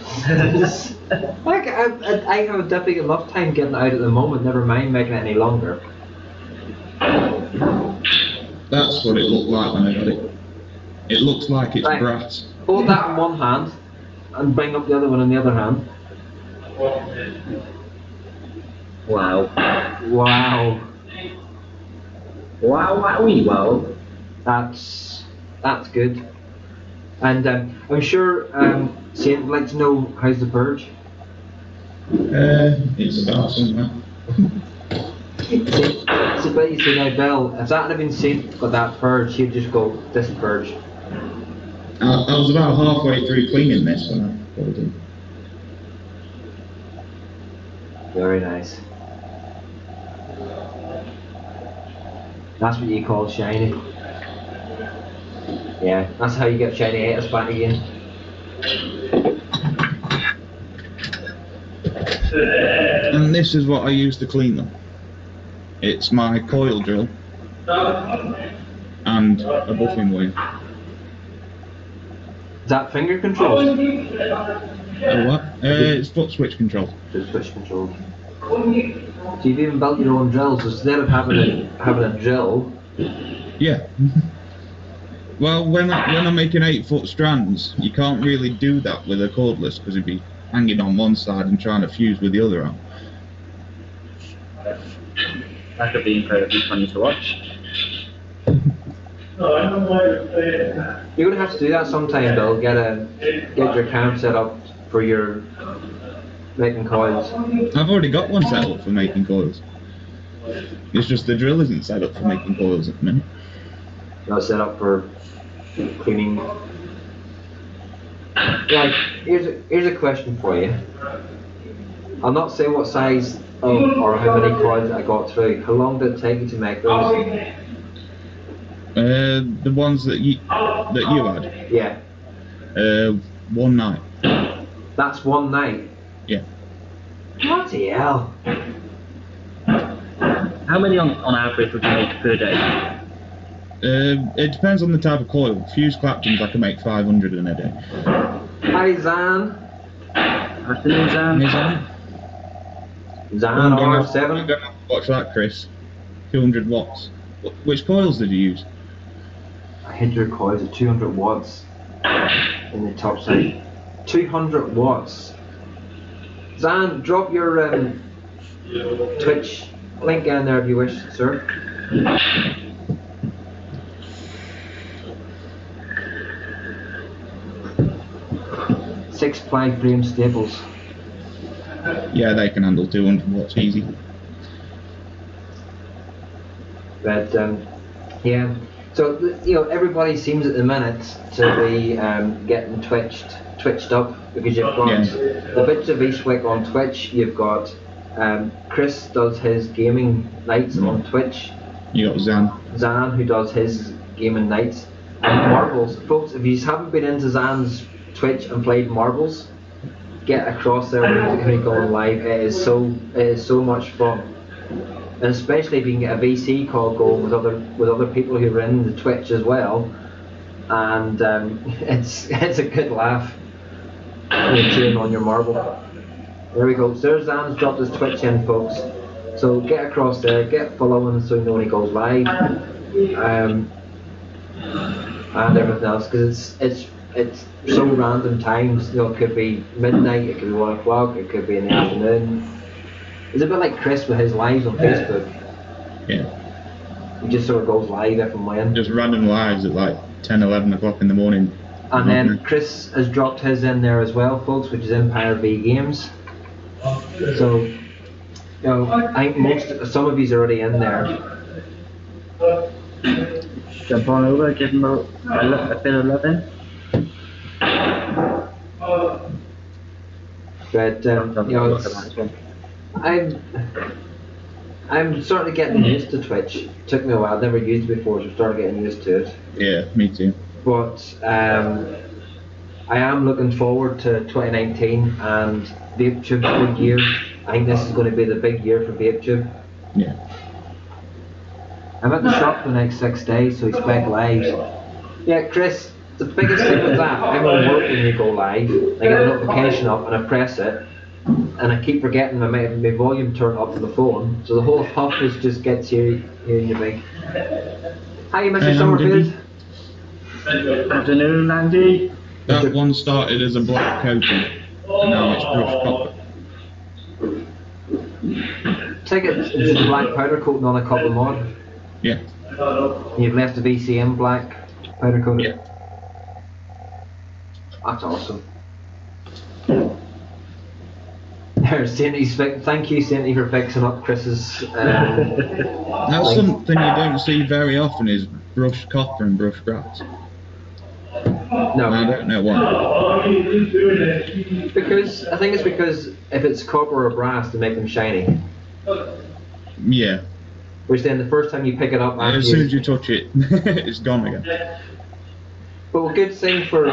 like I have a difficult enough time getting it out at the moment, never mind making it any longer. That's what it looked like when I got it. It looks like it's Right. brass. Hold that in one hand and bring up the other one in the other hand. Wow. Wow. Wow, wowie, wow. That's good. And I'm sure Saint would like to know how's the purge. It's about somewhere. So but you see now, Bill, if that had been Saint got that purge, he'd just go, this purge. I was about halfway through cleaning this when I pulled in. Very nice. That's what you call shiny. Yeah, that's how you get shiny haters back again. And this is what I use to clean them. It's my coil drill and a buffing wheel. Is that finger controlled? What? It's foot switch control. Just switch controlled. So you've even built your own drills, so instead of having a drill. Yeah. Well, when I'm making 8-foot strands, you can't really do that with a cordless because you'd be hanging on one side and trying to fuse with the other arm. That could be incredibly funny to watch. You're gonna have to do that sometime, Bill. Get your cam set up for your making coils. I've already got one set up for making coils. It's just the drill isn't set up for making coils at the minute. Not set up for cleaning. Right, here's a question for you. I'll not say what size of or how many coils I got through. How long did it take you to make those? The ones that you had. Yeah. One night. That's one night. Yeah. Bloody hell. How many on average would you make per day? It depends on the type of coil. Fuse Claptons I can make 500 in a day. Hi Zan. Afternoon, Zan. Hey, Zan. Zan I'm gonna R7. watch that, Chris. 200 watts. Which coils did you use? I hit your coils at 200 watts in the top side. 200 watts. Zan, drop your Twitch link in there if you wish, sir. Six-ply frame staples. Yeah, they can handle 200 watts easy. But yeah, so everybody seems at the minute to be getting twitched up because you've got the bits of Eastwick on Twitch. You've got Chris does his gaming nights on Twitch. You got Zan. Zan who does his gaming nights and Marbles. Folks, if you haven't been into Zan's Twitch and played Marbles, get across there when we go on live. It is so much fun. And especially if you can get a VC call going with other people who are in the Twitch as well, and it's a good laugh. You're cheering on your marble. There we go. So there's Zan's dropped his Twitch in, folks. So get across there, get following so you know when he goes live, and everything else because it's so random times. It could be midnight, it could be 1 o'clock, it could be in the afternoon. It's a bit like Chris with his lives on Facebook. Yeah. He just sort of goes live if and when. Just random lives at like 10, 11 o'clock in the morning. And then Chris has dropped his in there as well, folks, which is Empire V Games. So, I think some of you's already in there. Jump on over, give him a bit of love in. But But you know, I'm sort of getting used to Twitch. It took me a while. I've never used it before, so I started getting used to it. Yeah, me too. But I am looking forward to 2019 and VapeTube's big year. I think this is going to be the big year for VapeTube. Yeah. I'm at the shop the next 6 days, so expect live. Yeah, Chris, the biggest thing with that, I'm on work when you go live. I get a notification up and I press it, and I keep forgetting my volume turned up on the phone, so the whole office just gets hearing you big. Hi, Mr. Summerfield. Good afternoon, Andy. That one started as a black coating, and now it's brushed copper. Take it, it's just a black powder coating on a copper mod. Yeah. You've left the VCM black powder coating? Yeah. That's awesome. There's Sainty, thank you Sainty for fixing up Chris's That's something you don't see very often, is brushed copper and brushed brass. No. I don't know why. Because, I think it's because if it's copper or brass, they make them shiny. Yeah. Which then the first time you pick it up after As soon as you touch it, it's gone again. But a good thing for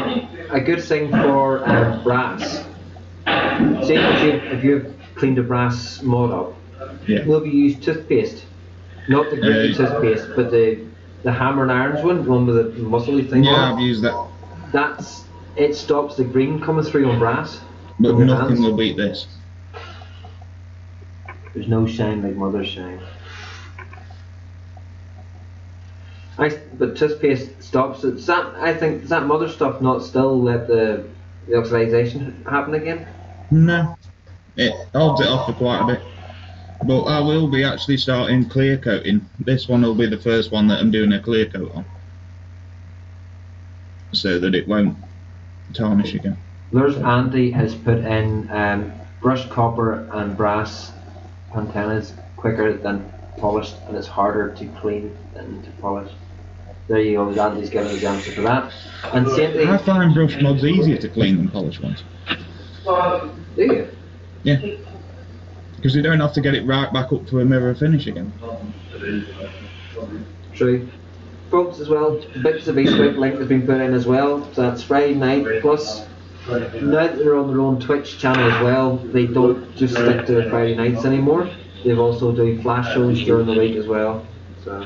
brass. Say if you've cleaned a brass mod up, Yeah. maybe use toothpaste, not the gritty toothpaste, but the hammer and irons one with the muscly thing Yeah, on. I've used that. It stops the green coming through on brass. But on your nothing hands. will beat this. There's no shine like mother's shine. But toothpaste stops it. Does that mother stuff not still let the oxidization happen again? No. It holds it off for quite a bit. But I will be actually starting clear coating. This one will be the first one that I'm doing a clear coat on, so that it won't tarnish again. There's Andy has put in brushed copper and brass antennas quicker than polished, and it's harder to clean than to polish. There you go, Andy's giving his answer for that. And Sainty, I find brushed mods easier to clean than polished ones. do you? Yeah. Because you don't have to get it right back up to a mirror finish again. True. Folks as well, Bits of Eastwick link has been put in as well, so that's Friday night, plus now that they're on their own Twitch channel as well, they don't just stick to the Friday nights anymore, they also do flash shows during the week as well, so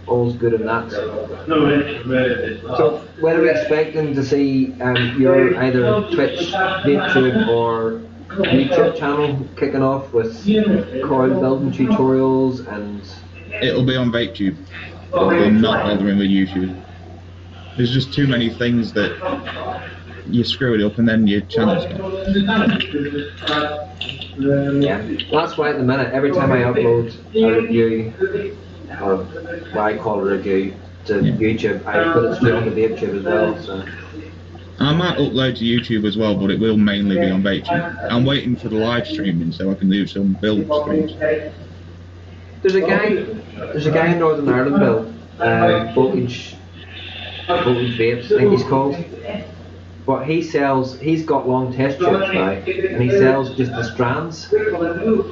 all's good in that. So when are we expecting to see your either Twitch, VapeTube or YouTube channel kicking off with coil building tutorials and... It'll be on VapeTube. I'm not bothering with YouTube. There's just too many things that you screw it up and then your channel's gone. Yeah, that's why at the minute, every time I upload a review, or what I call a review, to YouTube, I put it straight onto VapeTube as well, so... I might upload to YouTube as well, but it will mainly be on VapeTube. I'm waiting for the live streaming so I can do some build streams. There's a guy in Northern Ireland, Bill, Voltage Vapes, I think he's called. But he's got long test tubes now, and he sells just the strands.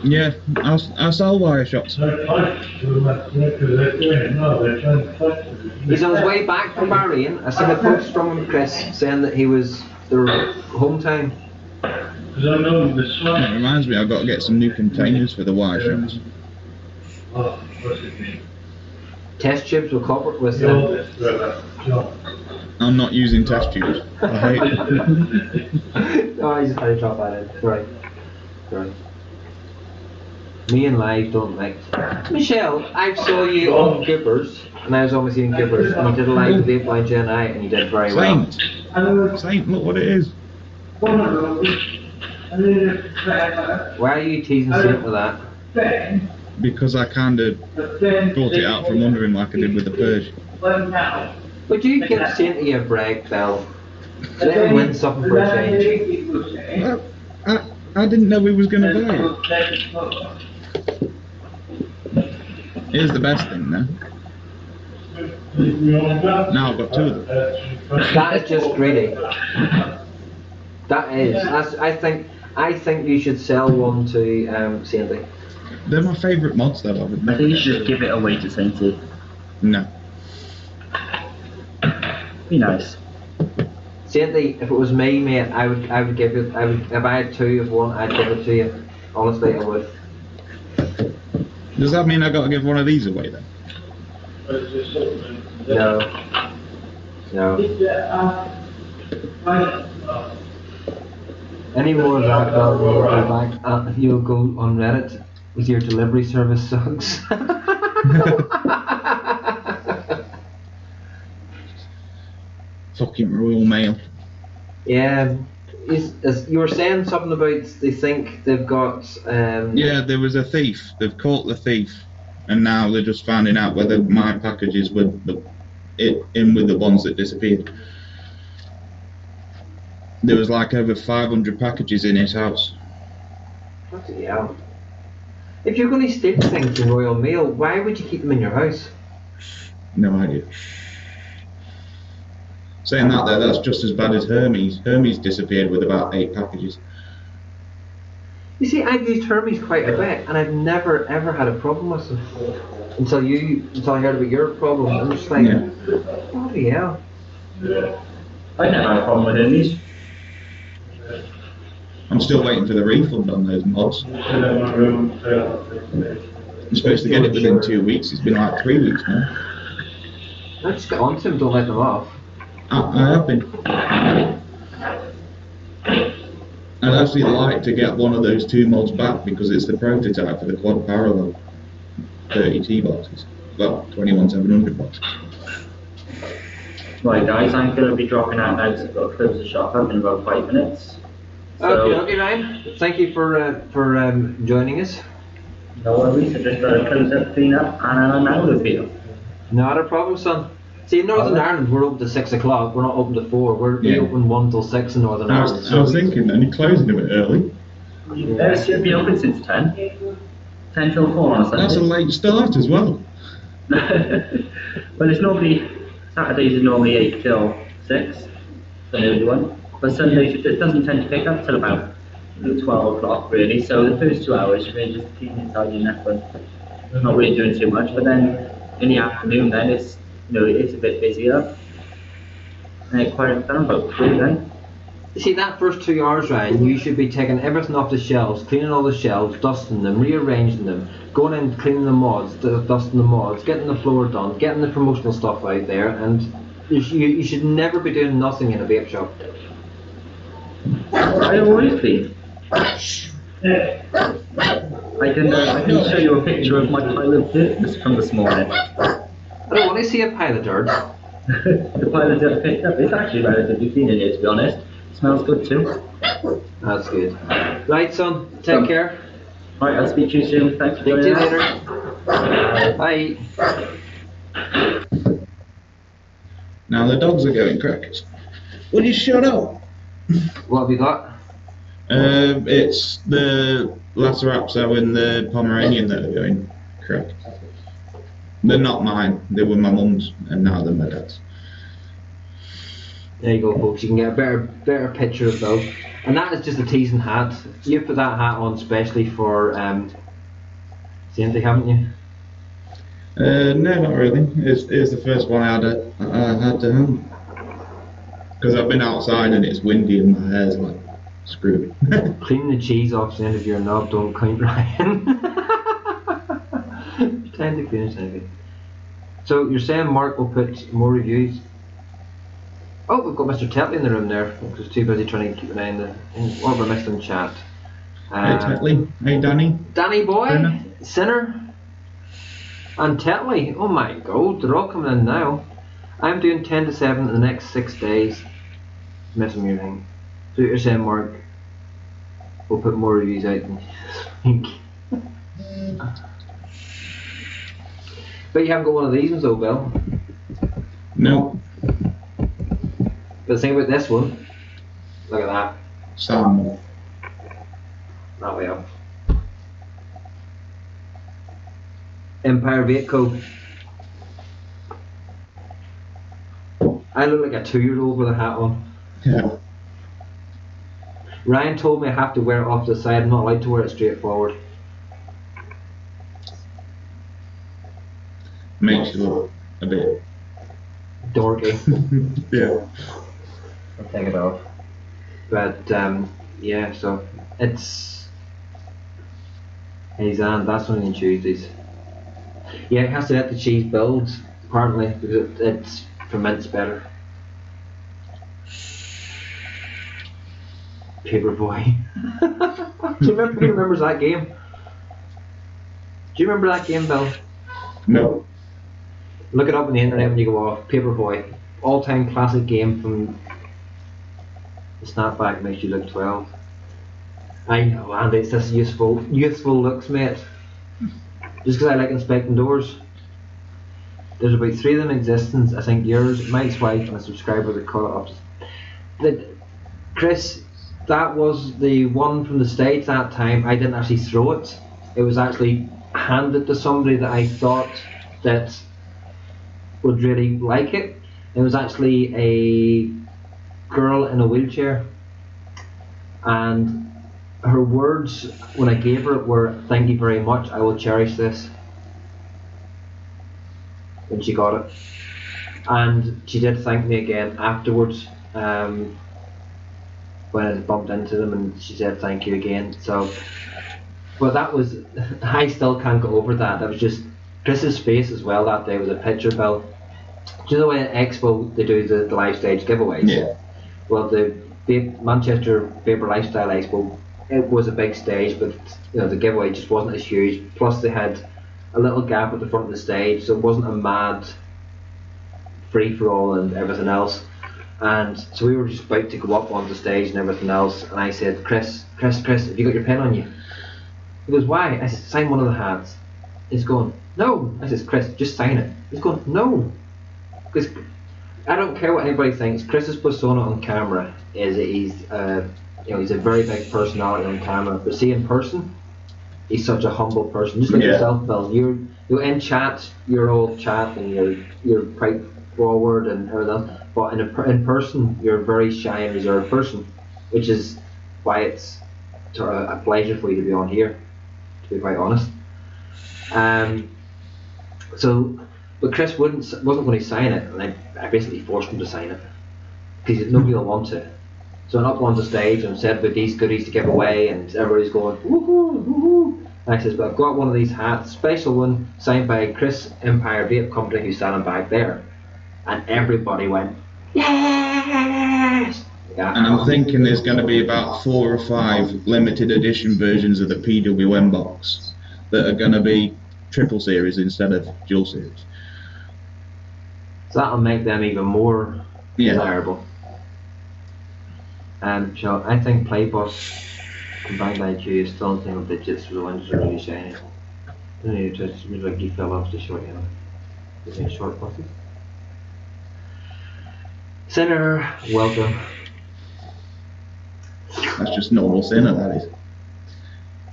Yeah, I sell wire shots. He's on his way back from Bahrain. I seen a post from him, Chris, saying that he was their hometown. It reminds me, I've got to get some new containers for the wire shots. Test tubes with copper with I'm not using test tubes. I hate it. Oh, I just had to drop that in. Right. Me and Live don't mix. Michelle, I saw you on Goopers, and I was almost eating Goopers, and you did a live with Vape Line Gen I, and you did very well. Saint, look what it is. Why are you teasing Saint with that? Because I kind of brought it out from under him like I did with the Purge. Would you give Saint a break, Bill? Let him win something for a change. Well, I didn't know he was going to die. Here's the best thing now. Now I've got two of them. That is just greedy. That is. I think I think you should sell one to Sandy. They're my favourite mods though. I think you should just give it away to Sainty. No. Be nice. Sandy, if it was me, mate, I would give it. If I had two of one, I'd give it to you. Honestly, I would. Does that mean I got to give one of these away then? No. No. Any more of that, you'll go on Reddit with your delivery service sucks. Fucking Royal Mail. Yeah. You were saying something about they think they've got. Yeah, there was a thief. They've caught the thief, and now they're just finding out whether my packages were with the ones that disappeared. There was like over 500 packages in his house. Bloody hell. If you're going to steal things from Royal Mail, why would you keep them in your house? No idea. Saying that though, that's just as bad as Hermes. Hermes disappeared with about 8 packages. You see, I've used Hermes quite a bit, and I've never ever had a problem with them. Until I heard about your problem. I'm just like, Yeah. bloody hell. I never had a problem with Hermes. I'm still waiting for the refund on those mods. I'm supposed to get it within 2 weeks. It's been like 3 weeks now. Let's get on to them, don't let them off. I have been. I'd actually like to get one of those 2 mods back because it's the prototype for the quad parallel 30T boxes. Well, 21700 boxes. Right guys, I'm going to be dropping out now because I've got to close the shop up in about 5 minutes. So, Okay, Ryan. Thank you for joining us. no worries, I just got to close up, clean up, and I'm out of here. Not a problem, son. See, in Northern Ireland, we're open to 6 o'clock. We're not open to 4. We Yeah. open 1 till 6 in Northern I Ireland. was thinking then, you're closing a bit early. It's should be open since 10. 10 till 4 on That's a Sunday. late start as well. Well, it's normally, Saturdays are normally 8 till 6, for an early one. But Sundays it doesn't tend to pick up till about 12 o'clock really, so the first 2 hours you're really just cleaning, tidying up and not really doing too much, but then in the afternoon then it's, it's a bit busier. And it quiets down about 3 then. You see, that first 2 hours, Ryan, you should be taking everything off the shelves, cleaning all the shelves, dusting them, rearranging them, going in, cleaning the mods, dusting the mods, getting the floor done, getting the promotional stuff out there, and you should never be doing nothing in a vape shop. I always clean. I can show you a picture of my pile of dirt from this morning. I don't want to see a pile of dirt. The pile of dirt picked up, it's actually relatively clean in here to be honest. It smells good too. That's good. Right, son, take care. Right, I'll speak to you soon. Thanks for Speak to joining you us. later. Bye. Now the dogs are going crackers. Will you shut up? What have you got? It's the Lacerapso and the Pomeranian that are going crackers. They're not mine, they were my mum's and now they're my dad's. There you go, folks. You can get a better picture of those. And that is just a teasing hat. You put that hat on specially for Sandy, haven't you? No, not really. It's the first one I had to have. Because I've been outside and it's windy and my hair's like screwed. Clean the cheese off the end of your knob, don't count, Ryan. Pretend to finish anything. So you're saying Mark will put more reviews? Oh, we've got Mr. Tetley in the room there. Because he's too busy trying to keep an eye on what have I missed in chat? Hey Tetley, hey Danny. Danny boy, Sinner. Sinner, and Tetley. Oh my god, they're all coming in now. I'm doing 10 to 7 in the next 6 days. Missing your thing. So you're saying, Mark, we'll put more reviews out than this week. But you haven't got one of these ones though, Bill. No. But the thing about this one, look at that. Sam. That way up. Empire Vape Co. I look like a 2-year-old with a hat on. Yeah. Ryan told me I have to wear it off the side. I'm not allowed to wear it straight forward. Makes you look a bit dorky. yeah. I'll take it off. But yeah, so it's and that's only on Tuesdays. Yeah, it has to let the cheese build apparently because it ferments better. Paperboy. Do you remember? Who remembers that game? Do you remember that game, Bill? No. Look it up on the internet when you go off. Paperboy, all-time classic game from the snapback makes you look 12. I know, Andy, it's this youthful looks, mate. Just because I like inspecting doors. There's about 3 of them in existence. I think yours, Mike's wife, and a subscriber that caught up. Chris, that was the one from the States that time. I didn't actually throw it. It was actually handed to somebody that I thought that would really like it. It was actually a girl in a wheelchair, and her words when I gave her it were, "Thank you very much, I will cherish this," when she got it. And she did thank me again afterwards, when I bumped into them, and she said thank you again. So, but that was, I still can't go over that. That was just Chris's face as well that day was a picture, Bill. Do you know when at Expo they do the live stage giveaways? Yeah. Well, the Manchester Vapor Lifestyle Expo, it was a big stage, but you know the giveaway just wasn't as huge. Plus they had a little gap at the front of the stage, so it wasn't a mad free for all and everything else. And so we were just about to go up on the stage and everything else, and I said, Chris, have you got your pen on you? He goes, why? I said, sign one of the hats. He's going, no. I said, Chris, just sign it. He's going, no. Because I don't care what anybody thinks. Chris's persona on camera is that he's a very big personality on camera, but see in person, he's such a humble person. Just like yourself, Bill. You're in chat, you're all chat, and you're quite forward and everything else. But in person, you're a very shy and reserved person, which is why it's sort of a pleasure for you to be on here, to be quite honest. But Chris wasn't going to sign it, and I basically forced him to sign it because nobody will want it. So I'm up on the stage and said about these goodies to give away, and everybody's going woohoo, woohoo. And I says, but I've got one of these hats, special one, signed by Chris Empire Vape Company, who's standing back there. And everybody went, yes! Yeah. And I'm thinking there's going to be about 4 or 5 limited edition versions of the PWM box that are going to be triple series instead of dual series. So that'll make them even more desirable. So I think Playbus combined IQ is still in single digits for the ones that are really shiny. Don't need to touch like he fell off the short, There's short buses. Sinner, welcome. That's just normal Sinner, that is.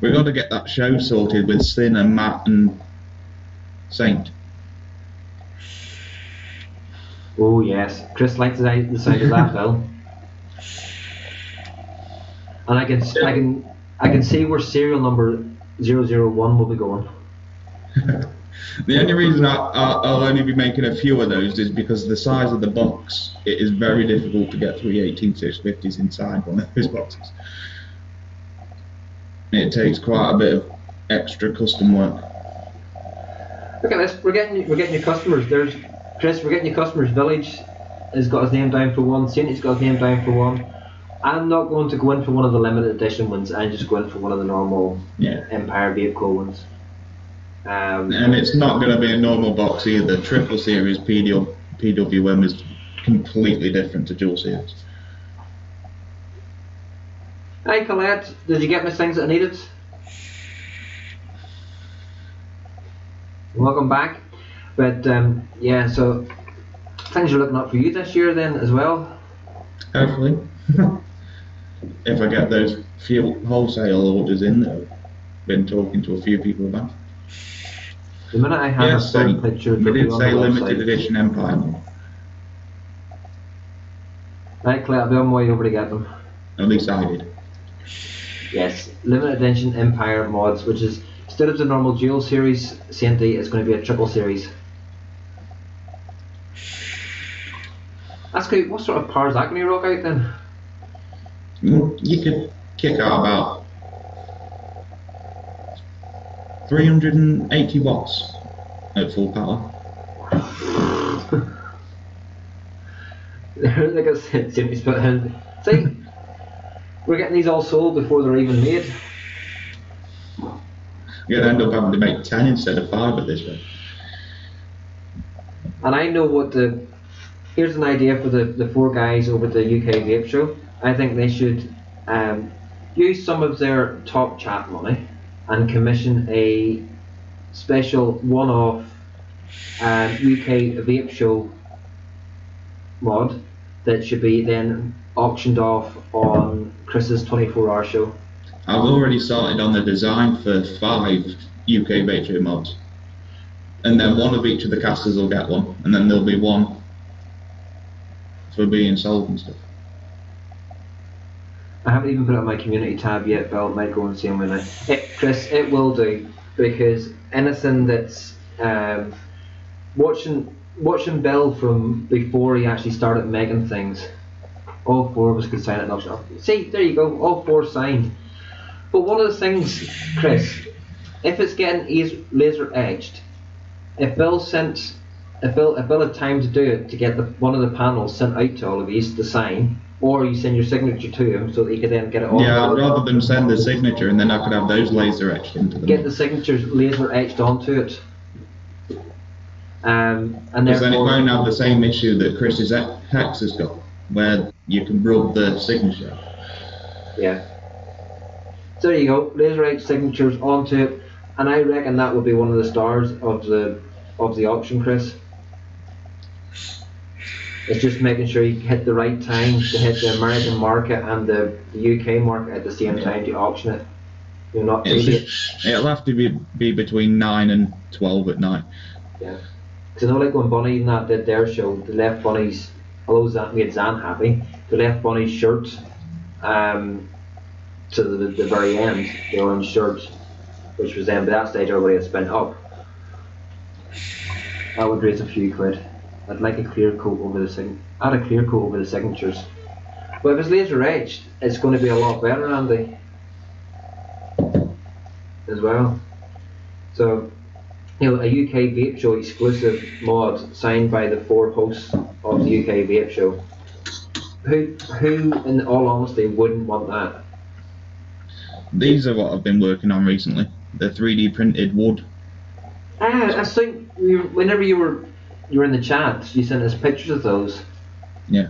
We've got to get that show sorted with Sin and Matt and Saint. Oh yes, Chris likes the sound of that, Bill. And I can see where serial number 001 will be going. The only reason I'll only be making a few of those is because of the size of the box. It is very difficult to get 3 18650s inside one of those boxes. It takes quite a bit of extra custom work. Look at this, we're getting your customers. There's Chris, we're getting your customers. Village has got his name down for one, Saint's got his name down for one. I'm not going to go in for one of the limited edition ones, I'm just going for one of the normal Empire Vape Co ones. And it's not going to be a normal box either. Triple series PWM is completely different to dual series. Hi Colette, did you get me things that I needed? Welcome back. But yeah, so things are looking up for you this year then as well. Hopefully. If I get those few wholesale orders in that I've been talking to a few people about. The minute I have a third picture, we did say limited edition Empire. Right, Claire, I'll be on my way over to get them. At least I did. Yes, limited edition Empire mods, which is instead of the normal dual series CNT, it's going to be a triple series. That's great. What sort of power is that going to rock out then? You could kick out about 380 watts at full power. Like I said, simply split hand. See, we're getting these all sold before they're even made. You're going to end up having to make 10 instead of 5 at this rate. And I know what the. Here's an idea for the 4 guys over at the UK Vape Show. I think they should use some of their top chat money and commission a special one-off UK Vape Show mod that should be then auctioned off on Chris's 24-hour show. I've already started on the design for 5 UK Vape Show mods. And then one of each of the casters will get one, and then there'll be one for being sold and stuff. I haven't even put it on my community tab yet, but I might go and see them when Chris, it will do, because anything that's watching Bill from before he actually started making things, all 4 of us could sign it enough. See, there you go, all 4 signed. But one of the things, Chris, if it's getting laser etched, if Bill had time to do it, to get one of the panels sent out to all of you to sign, or you send your signature to him so that he could then get it on. Yeah, I'd rather them send the signature and then I could have those laser etched into them. Get the signatures laser etched onto it. And because then it won't have the same issue that Chris's Hex has got, where you can rub the signature. Yeah. So there you go, laser etched signatures onto it, and I reckon that would be one of the stars of the auction, Chris. It's just making sure you hit the right time to hit the American market and the UK market at the same time to auction it. You're not it'll have to be between 9 and 12 at night. Yeah. Because I know, like when Bunny and that did their show, they left Bunny's, although that made Zan happy, they left Bunny's shirt to the very end, the orange shirt, which was then by that stage everybody had spent up. That would raise a few quid. I'd like a clear coat over the add a clear coat over the signatures. But if it's laser etched, it's going to be a lot better, Andy. As well. So, you know, a UK Vape Show exclusive mod signed by the 4 hosts of the UK Vape Show. Who, in all honesty, wouldn't want that? These are what I've been working on recently. The 3D printed wood. I think whenever you were in the chat, you sent us pictures of those. Yeah.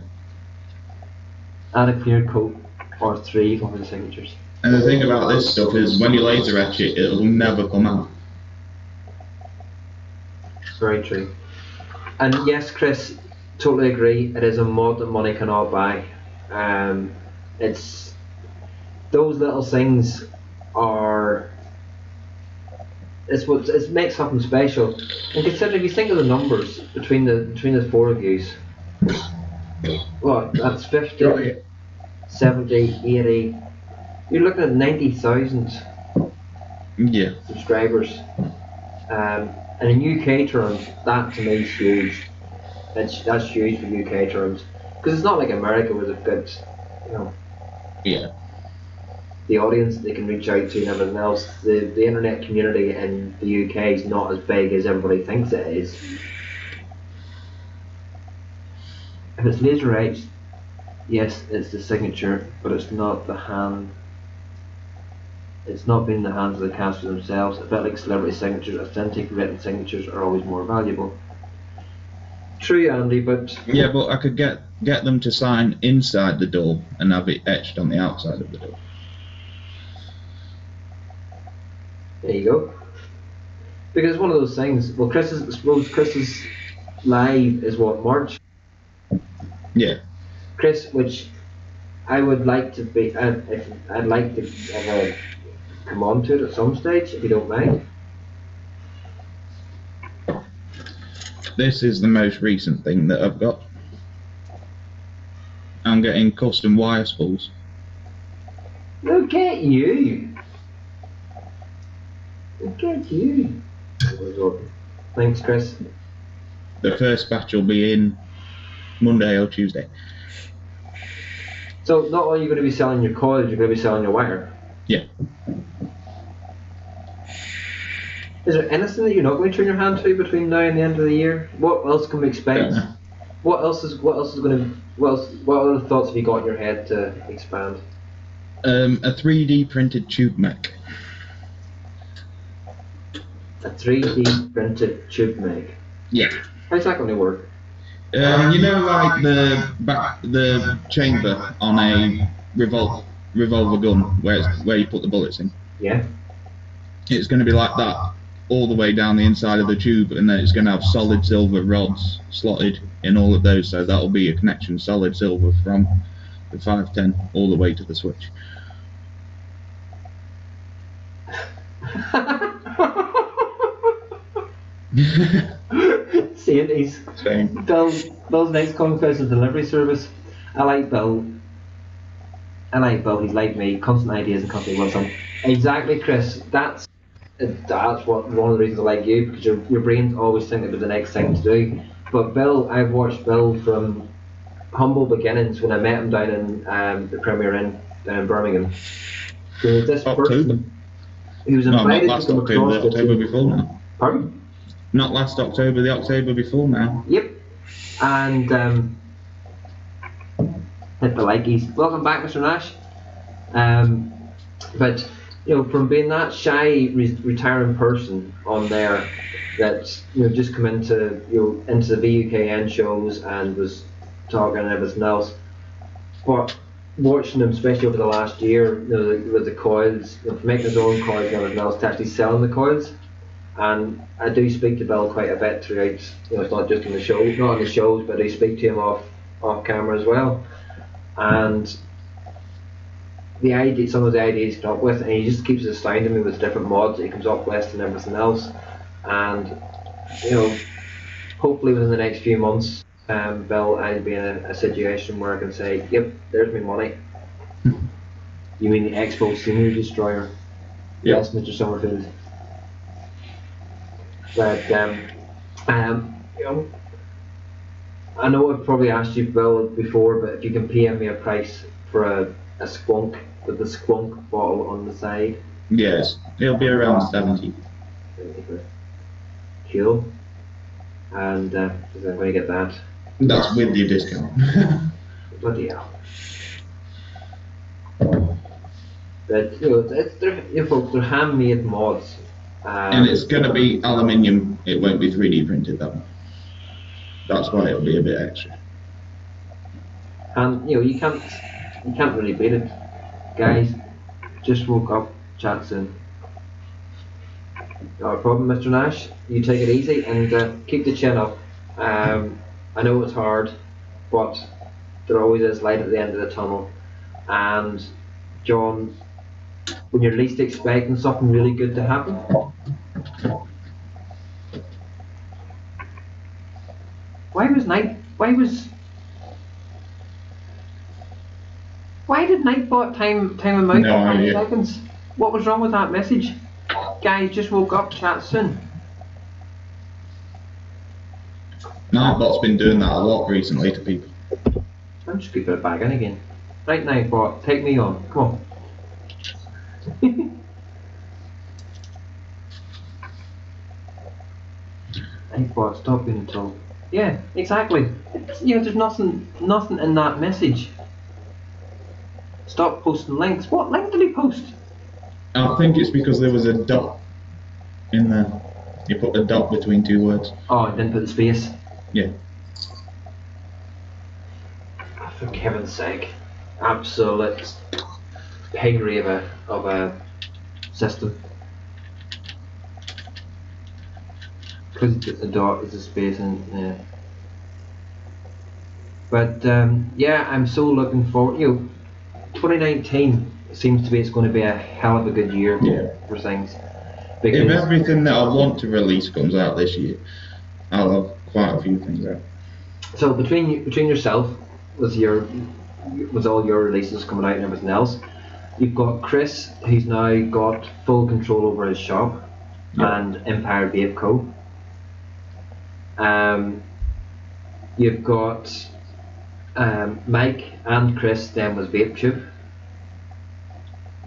Add a clear coat or 3 over the signatures. And the thing about this stuff is when you laser etch it, it'll never come out. Very true. And yes, Chris, totally agree. It is a mod that money cannot buy. It's those little things are. It makes something special. And consider, if you think of the numbers between the 4 of you, what, that's 50, 70, 80. You're looking at 90,000 subscribers. And in UK terms, that to me is huge. That's huge for UK terms, because it's not like America where they've got, you know, the audience they can reach out to and everything else. The internet community in the UK is not as big as everybody thinks it is. If it's laser etched, yes, it's the signature, but it's not the hand. It's not been in the hands of the caster themselves. A bit like celebrity signatures, authentic written signatures are always more valuable. True, Andy, but... Yeah, but I could get them to sign inside the door and have it etched on the outside of the door. There you go. Because it's one of those things. Well, Chris's live is what, March? Yeah. Chris, which I would like to be... I'd like to have a... come on to it at some stage, if you don't mind. This is the most recent thing that I've got. I'm getting custom wire spools. Look at you. Look at you. Thanks, Chris. The first batch will be in Monday or Tuesday. So not only are you going to be selling your coils, you're going to be selling your wire. Yeah. Is there anything that you're not going to turn your hand to between now and the end of the year? What else can we expect? What other thoughts have you got in your head to expand? A 3D printed tube mech. A 3D printed tube make. Yeah. How's that going to work? You know, like the chamber on a revolver gun where you put the bullets in. Yeah. It's going to be like that all the way down the inside of the tube, and then it's going to have solid silver rods slotted in all of those. So that'll be a connection solid silver from the 510 all the way to the switch. Sainties. Same. Bill's next conquest is delivery service. I like Bill. He's like me, constant ideas and constantly wants some. Exactly, Chris. That's what one of the reasons I like you, because your brain's always thinking about the next thing to do. But Bill, I've watched Bill from humble beginnings when I met him down in the Premier Inn down in Birmingham. So this person, he was invited to come across the October before now. Pardon? Not last October, the October before now. Yep. And hit the likeys. Welcome back, Mr. Nash. But you know, from being that shy retiring person on there, that just come into into the VUKN shows and was talking and everything else, but watching him, especially over the last year, with the coils, making his own coils and everything else, to actually selling the coils. And I do speak to Bill quite a bit throughout. It's not just in the show, not on the shows, but I speak to him off camera as well. And some of the ideas he comes up with, and he just keeps astounding me with different mods that he comes up with and everything else. And hopefully within the next few months, Bill, I'll be in a situation where I can say, "Yep, there's my money." You mean the Expo Scenery Destroyer? Yep. Yes, Mr. Summerfield. But I know I've probably asked you, Bill, before, but if you can PM me a price for a squonk with the squonk bottle on the side. Yes, it'll be around 70. Cool. And I'm going to get that. That's with your discount. Bloody hell. But folks, they're handmade mods. And it's going to be aluminium, it won't be 3D printed though. That's why it'll be a bit extra. And you can't really beat it. Guys, just woke up, chat soon. Not a problem, Mr. Nash. You take it easy and keep the chin up. I know it's hard, but there always is light at the end of the tunnel. And John, when you're least expecting something really good to happen, why did Nightbot time him out for 5 seconds? What was wrong with that message? Guys, just woke up, chat soon. Nightbot's been doing that a lot recently to people. I'm just keeping it back in again. Right, Nightbot, take me on. Come on. Nightbot, stop being a tool. Yeah, exactly. There's nothing in that message. Stop posting links. What link did he post? I think it's because there was a dot in there. You put a dot between two words. Oh, I didn't put the space. Yeah. For Kevin's sake. Absolute piggery of a system. Because the dot is a space and yeah. But yeah, I'm so looking forward. 2019 seems to be it's going to be a hell of a good year for things. Because if everything that I want to release comes out this year, I'll have quite a few things out. So between yourself, with all your releases coming out and everything else, You've got Chris, who's now got full control over his shop and Empire Vape Co. You've got Mike and Chris then was VapeTube.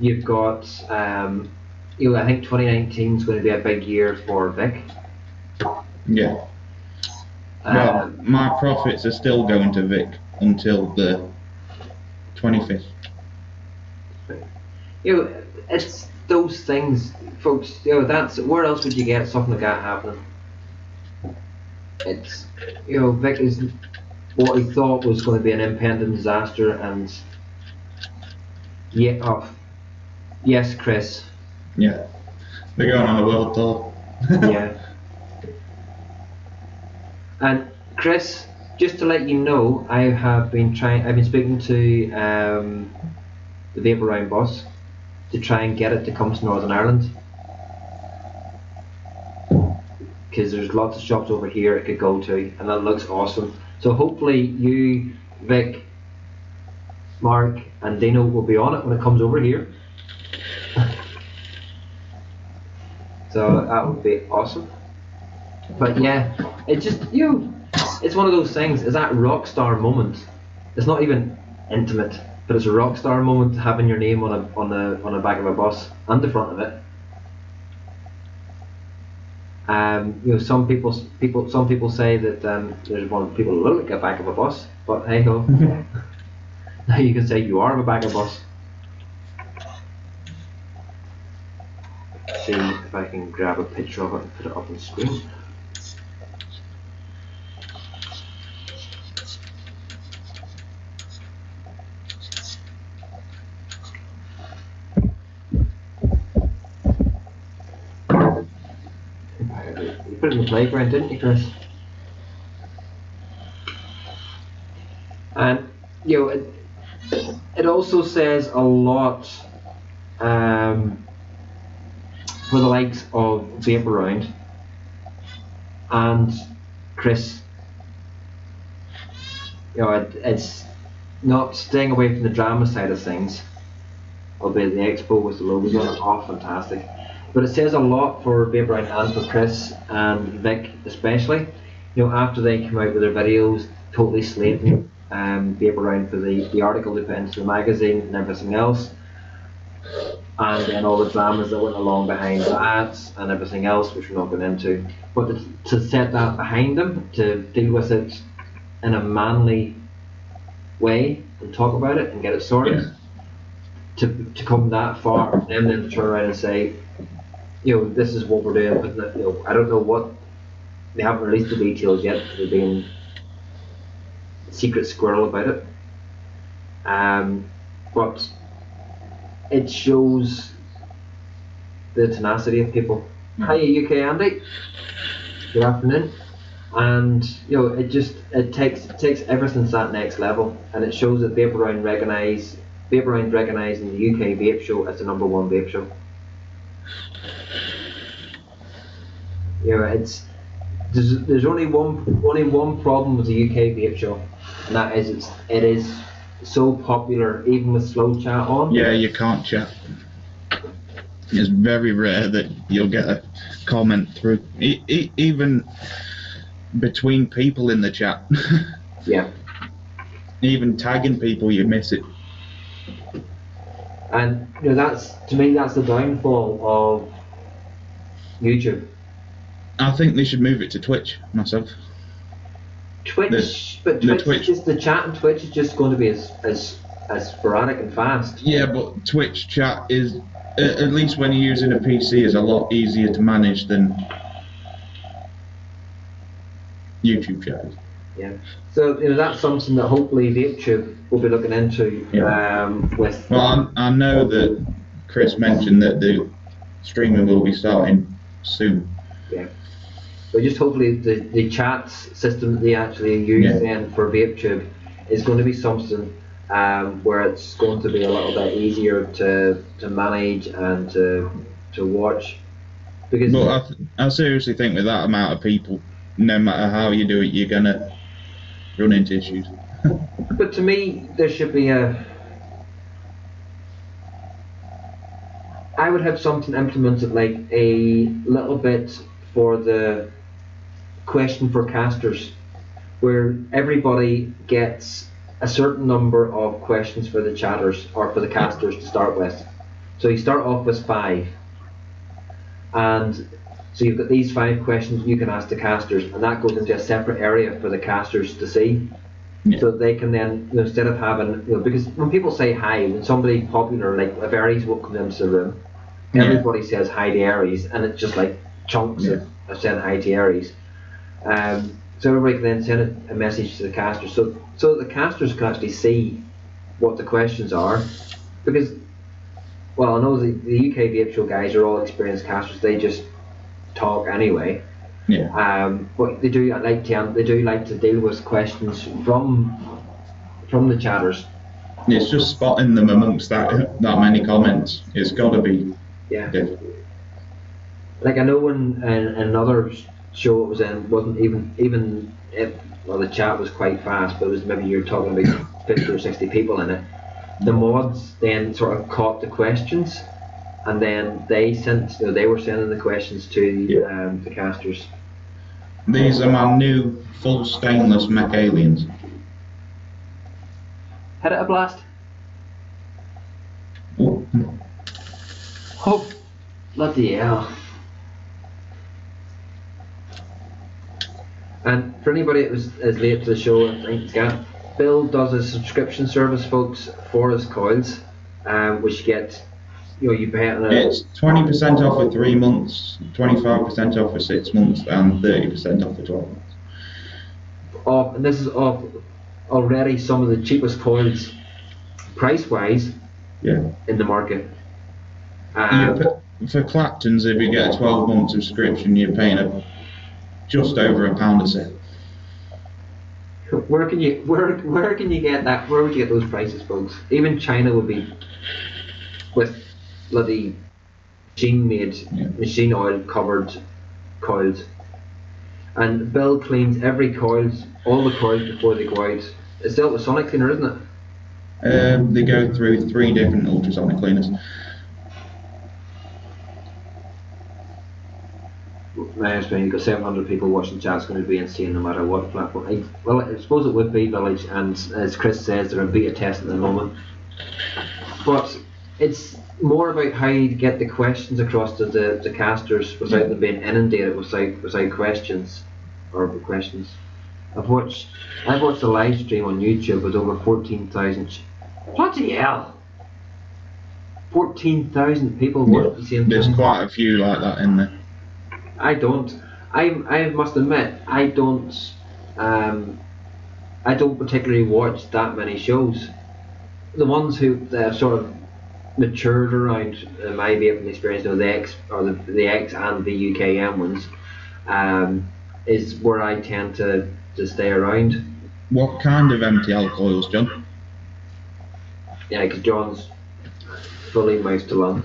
You've got I think 2019 is going to be a big year for Vic. Yeah. Well, my profits are still going to Vic until the 25th. It's those things, folks. That's where else would you get something like that happening? It's Vic is what he thought was going to be an impending disaster, and yes, Chris. Yeah. They're going on a world tour. Yeah. And Chris, just to let you know, I've been speaking to the Vape Around boss to try and get it to come to Northern Ireland, because there's lots of shops over here it could go to, and that looks awesome. So hopefully you, Vic, Mark and Dino will be on it when it comes over here. So that would be awesome. But yeah, it's just it's one of those things. It's that rock star moment. It's not even intimate, but it's a rock star moment having your name on the back of a bus and the front of it. Some people say that there's one people who look like a back of a bus, but hey ho, now you can say you are a back of a bus. Let's see if I can grab a picture of it and put it up on the screen. You put it in the playground, didn't you, Chris? And it also says a lot for the likes of Vape Around and Chris. It's not staying away from the drama side of things, albeit the expo with the logos on it, all fantastic. But it says a lot for Vape Around and for Chris and Vic especially. After they come out with their videos, totally slating Vape Around for the article they put into the magazine and everything else, and then all the dramas that went along behind the ads and everything else, which we're not going into. But to set that behind them, to deal with it in a manly way and talk about it and get it sorted, to come that far, and then to turn around and say, this is what we're doing. But I don't know what, they haven't released the details yet. They're being secret squirrel about it. But it shows the tenacity of people. Hi UK Andy, good afternoon. And it takes everything to that next level, and it shows that Vape Around recognising the UK vape show as the #1 vape show. There's only one problem with the UK vape show, and that is it is so popular even with slow chat on. Yeah, you can't chat. It's very rare that you'll get a comment through, even between people in the chat. Yeah. Even tagging people, you miss it. And that's the downfall of YouTube. I think they should move it to Twitch myself. Twitch, but Twitch, just the chat and Twitch is just going to be as sporadic and fast. Yeah, but Twitch chat is, at least when you're using a PC, is a lot easier to manage than YouTube chat. Yeah. So that's something that hopefully VapeTube will be looking into. Yeah. With. Well, I know that Chris mentioned that the streaming will be starting soon. Yeah. But just hopefully the chat system that they actually use then for VapeTube is going to be something where it's going to be a little bit easier to manage and to watch. Because I seriously think with that amount of people, no matter how you do it, you're gonna run into issues. But to me, there should be I would have something implemented like a little bit for the question for casters, where everybody gets a certain number of questions for the chatters or for the casters to start with. So you start off with 5, and so you've got these 5 questions you can ask the casters, and that goes into a separate area for the casters to see. Yeah. So they can then, instead of having, because when people say hi, when somebody popular like if Aries comes into the room, everybody says hi to Aries, and it's just like chunks of saying hi to Aries. So everybody can then send a message to the casters, so the casters can actually see what the questions are, because, well, I know the UK Vape Show guys are all experienced casters, they just talk anyway. Yeah. But they do like to deal with questions from the chatters. It's just spotting them amongst that many comments. It's got to be. Yeah. Difficult. Like I know in another show it was in, wasn't even if, well, the chat was quite fast, but it was maybe you're talking about 50 or 60 people in it. The mods then sort of caught the questions, and then they were sending the questions to the casters. These are my new full stainless mech aliens. Hit it a blast. Oh. Oh, bloody hell. And for anybody that is late to the show, I think Bill does a subscription service, folks, for his coils, which you get, you pay it. It's 20% off for 3 months, 25% off for 6 months, and 30% off for 12 months. And this is off already some of the cheapest coils, price-wise, in the market. For Claptons, if you get a 12-month subscription, you're paying just over £1 a set. Where can you get that? Where would you get those prices, folks? Even China would be with bloody machine oil covered coils. And Bill cleans all the coils before they go out. It's dealt with sonic cleaner, isn't it? They go through 3 different ultrasonic cleaners. You've got 700 people watching the chat, it's going to be insane no matter what platform. I suppose it would be Village, and as Chris says, they're in beta test at the moment. But it's more about how you get the questions across to the casters without them being inundated without questions. I've watched a live stream on YouTube with over 14,000. Bloody hell! 14,000 people watched the same thing. There's quite a few like that in there. I must admit, I don't particularly watch that many shows. The ones that have sort of matured around my vaping experience, the X and the UKM ones, is where I tend to stay around. What kind of MTL coils, John? Yeah, because John's fully mouse to lung.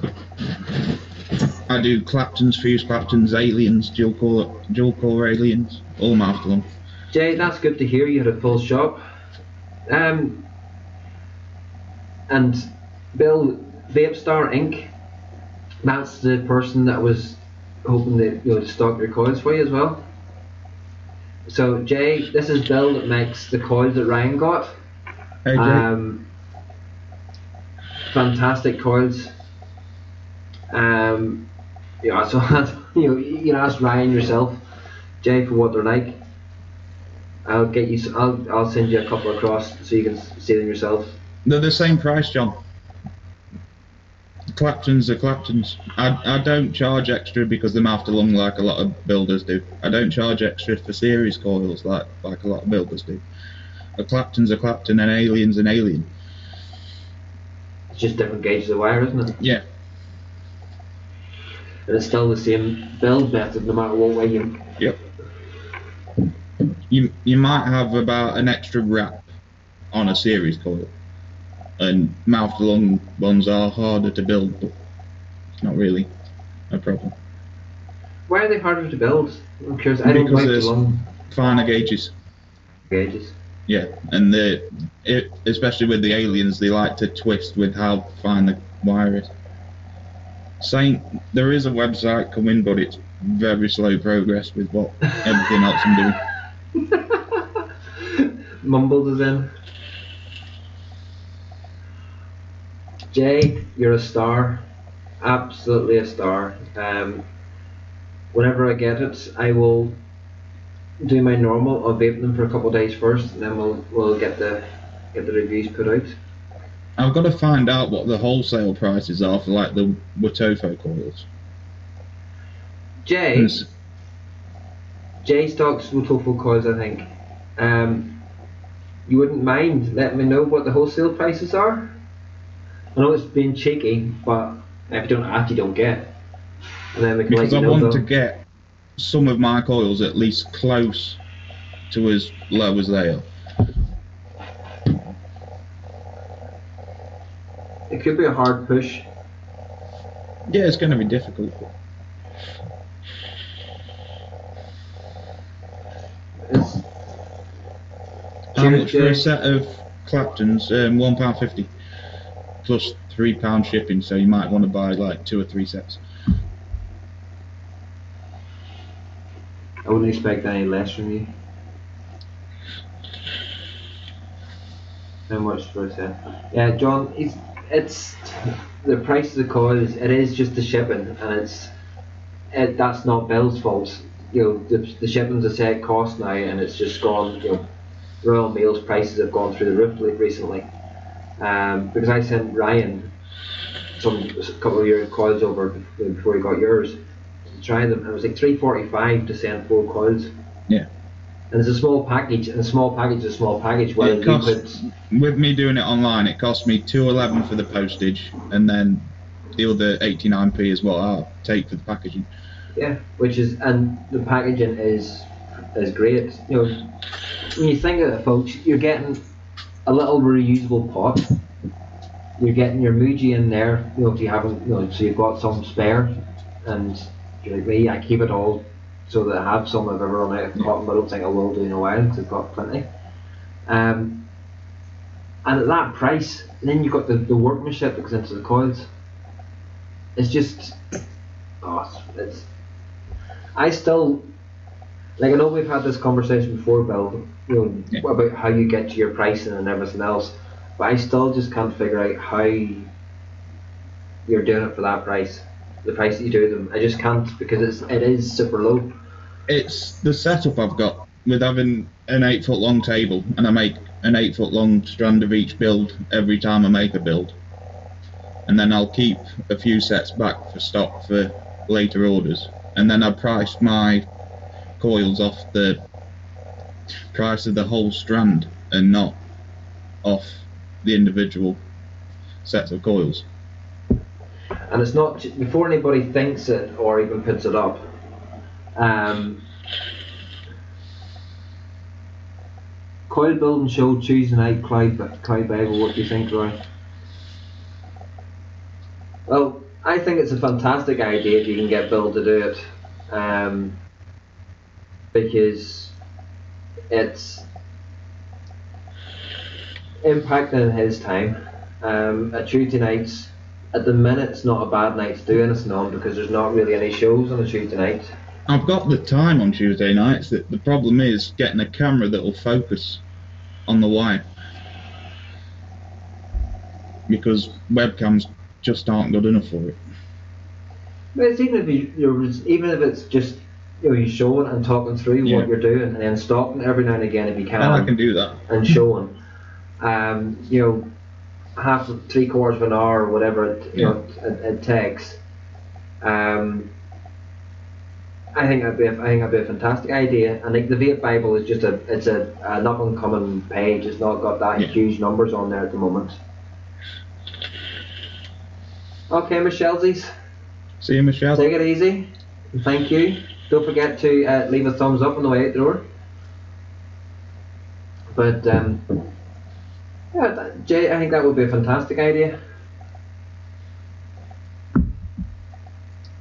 I do Claptons, Fuse Claptons, Aliens, dual core Aliens, all mouth to lung. Jay, that's good to hear. You had a full shop. And Bill, Vapestar Inc. That's the person that was hoping to stock your coils for you as well. So Jay, this is Bill that makes the coils that Ryan got. Hey, Jay. Fantastic coils. So you can ask Ryan yourself, Jay, for what they're like. I'll send you a couple across so you can see them yourself. They're the same price, John. Claptons are Claptons. I don't charge extra because they're mouth to lung like a lot of builders do. I don't charge extra for series coils like a lot of builders do. A Clapton's a Clapton and Alien's an Alien. It's just different gauges of wire, isn't it? Yeah. And it's still the same build method no matter what way you... Yep. You might have about an extra wrap on a series coil, and mouth to lung ones are harder to build, but it's not really a problem. Why are they harder to build? I'm curious. I don't like there's long finer gauges. Gauges. Yeah, and especially with the Aliens, they like to twist with how fine the wire is. Saying there is a website coming, but it's very slow progress with what everything else I'm doing. Mumbled us in. Jay, you're a star. Absolutely a star. Whenever I get it, I will do my normal. I'll vape them for a couple of days first, and then we'll get the reviews put out. I've got to find out what the wholesale prices are for like the Watofo coils. Jay stocks Watofo coils, I think. You wouldn't mind letting me know what the wholesale prices are? I know it's being cheeky, but if you don't ask, you don't get. And then we can Because let I you know want though. to get some of my coils at least close to as low as they are. It could be a hard push. Yeah, it's going to be difficult. It's How much for Jay. a set of Claptons? £1.50 plus £3 shipping. So you might want to buy like 2 or 3 sets. I wouldn't expect any less from you. How much for a set? Yeah, John, it's the price of the coils. It is just the shipping, and that's not Bill's fault. You know, the shipping's a set cost now, and it's just gone. You know, Royal Mail's prices have gone through the roof recently. Because I sent Ryan a couple of your coils over before he got yours to try them. It was like $3.45 to send 4 coils. Yeah. And it's a small package, and a small package is a small package. Well, It costs, with me doing it online, it cost me $2.11 for the postage, and then the other 89p is what I'll take for the packaging. yeah, and the packaging is great. You know, when you think of it, folks, you're getting a little reusable pot. You're getting your Muji in there. You know, if you haven't, you know, so you've got some spare, and you're like me, I keep it all so that I have some if I run out of cotton, but I don't think I will do in a while because I've got plenty. And at that price, and then you've got the workmanship that goes into the coils. It's just, I still, like, I know we've had this conversation before, Bill, you know, Yeah. about how you get to your pricing and everything else, but I still just can't figure out how you're doing it for that price, the price that you do them. I just can't, because it is super low. It's the setup I've got with having an 8-foot long table, and I make an 8-foot long strand of each build every time I make a build, and then I'll keep a few sets back for stock for later orders, and then I price my coils off the price of the whole strand and not off the individual sets of coils. And it's not, before anybody thinks it or even puts it up, coil building show Tuesday night, Clyde Bible. What do you think, Roy? Well, I think it's a fantastic idea if you can get Bill to do it, because it's impacting his time. At Tuesday nights, at the minute, it's not a bad night to do anything on because there's not really any shows on a Tuesday night. I've got the time on Tuesday nights. The problem is getting a camera that will focus on the wire, because webcams just aren't good enough for it. But it's even if it's just you showing and talking through what you're doing, and then stopping every now and again if you can. Oh, I can do that. And showing, half 3/4 of an hour or whatever it takes. I think that'd be a fantastic idea. And like the Vape Bible is just it's a not uncommon page. It's not got that huge numbers on there at the moment. Okay, Michelle's. See you, Michelle. Take it easy. And thank you. Don't forget to leave a thumbs up on the way out the door. But Jay, I think that would be a fantastic idea.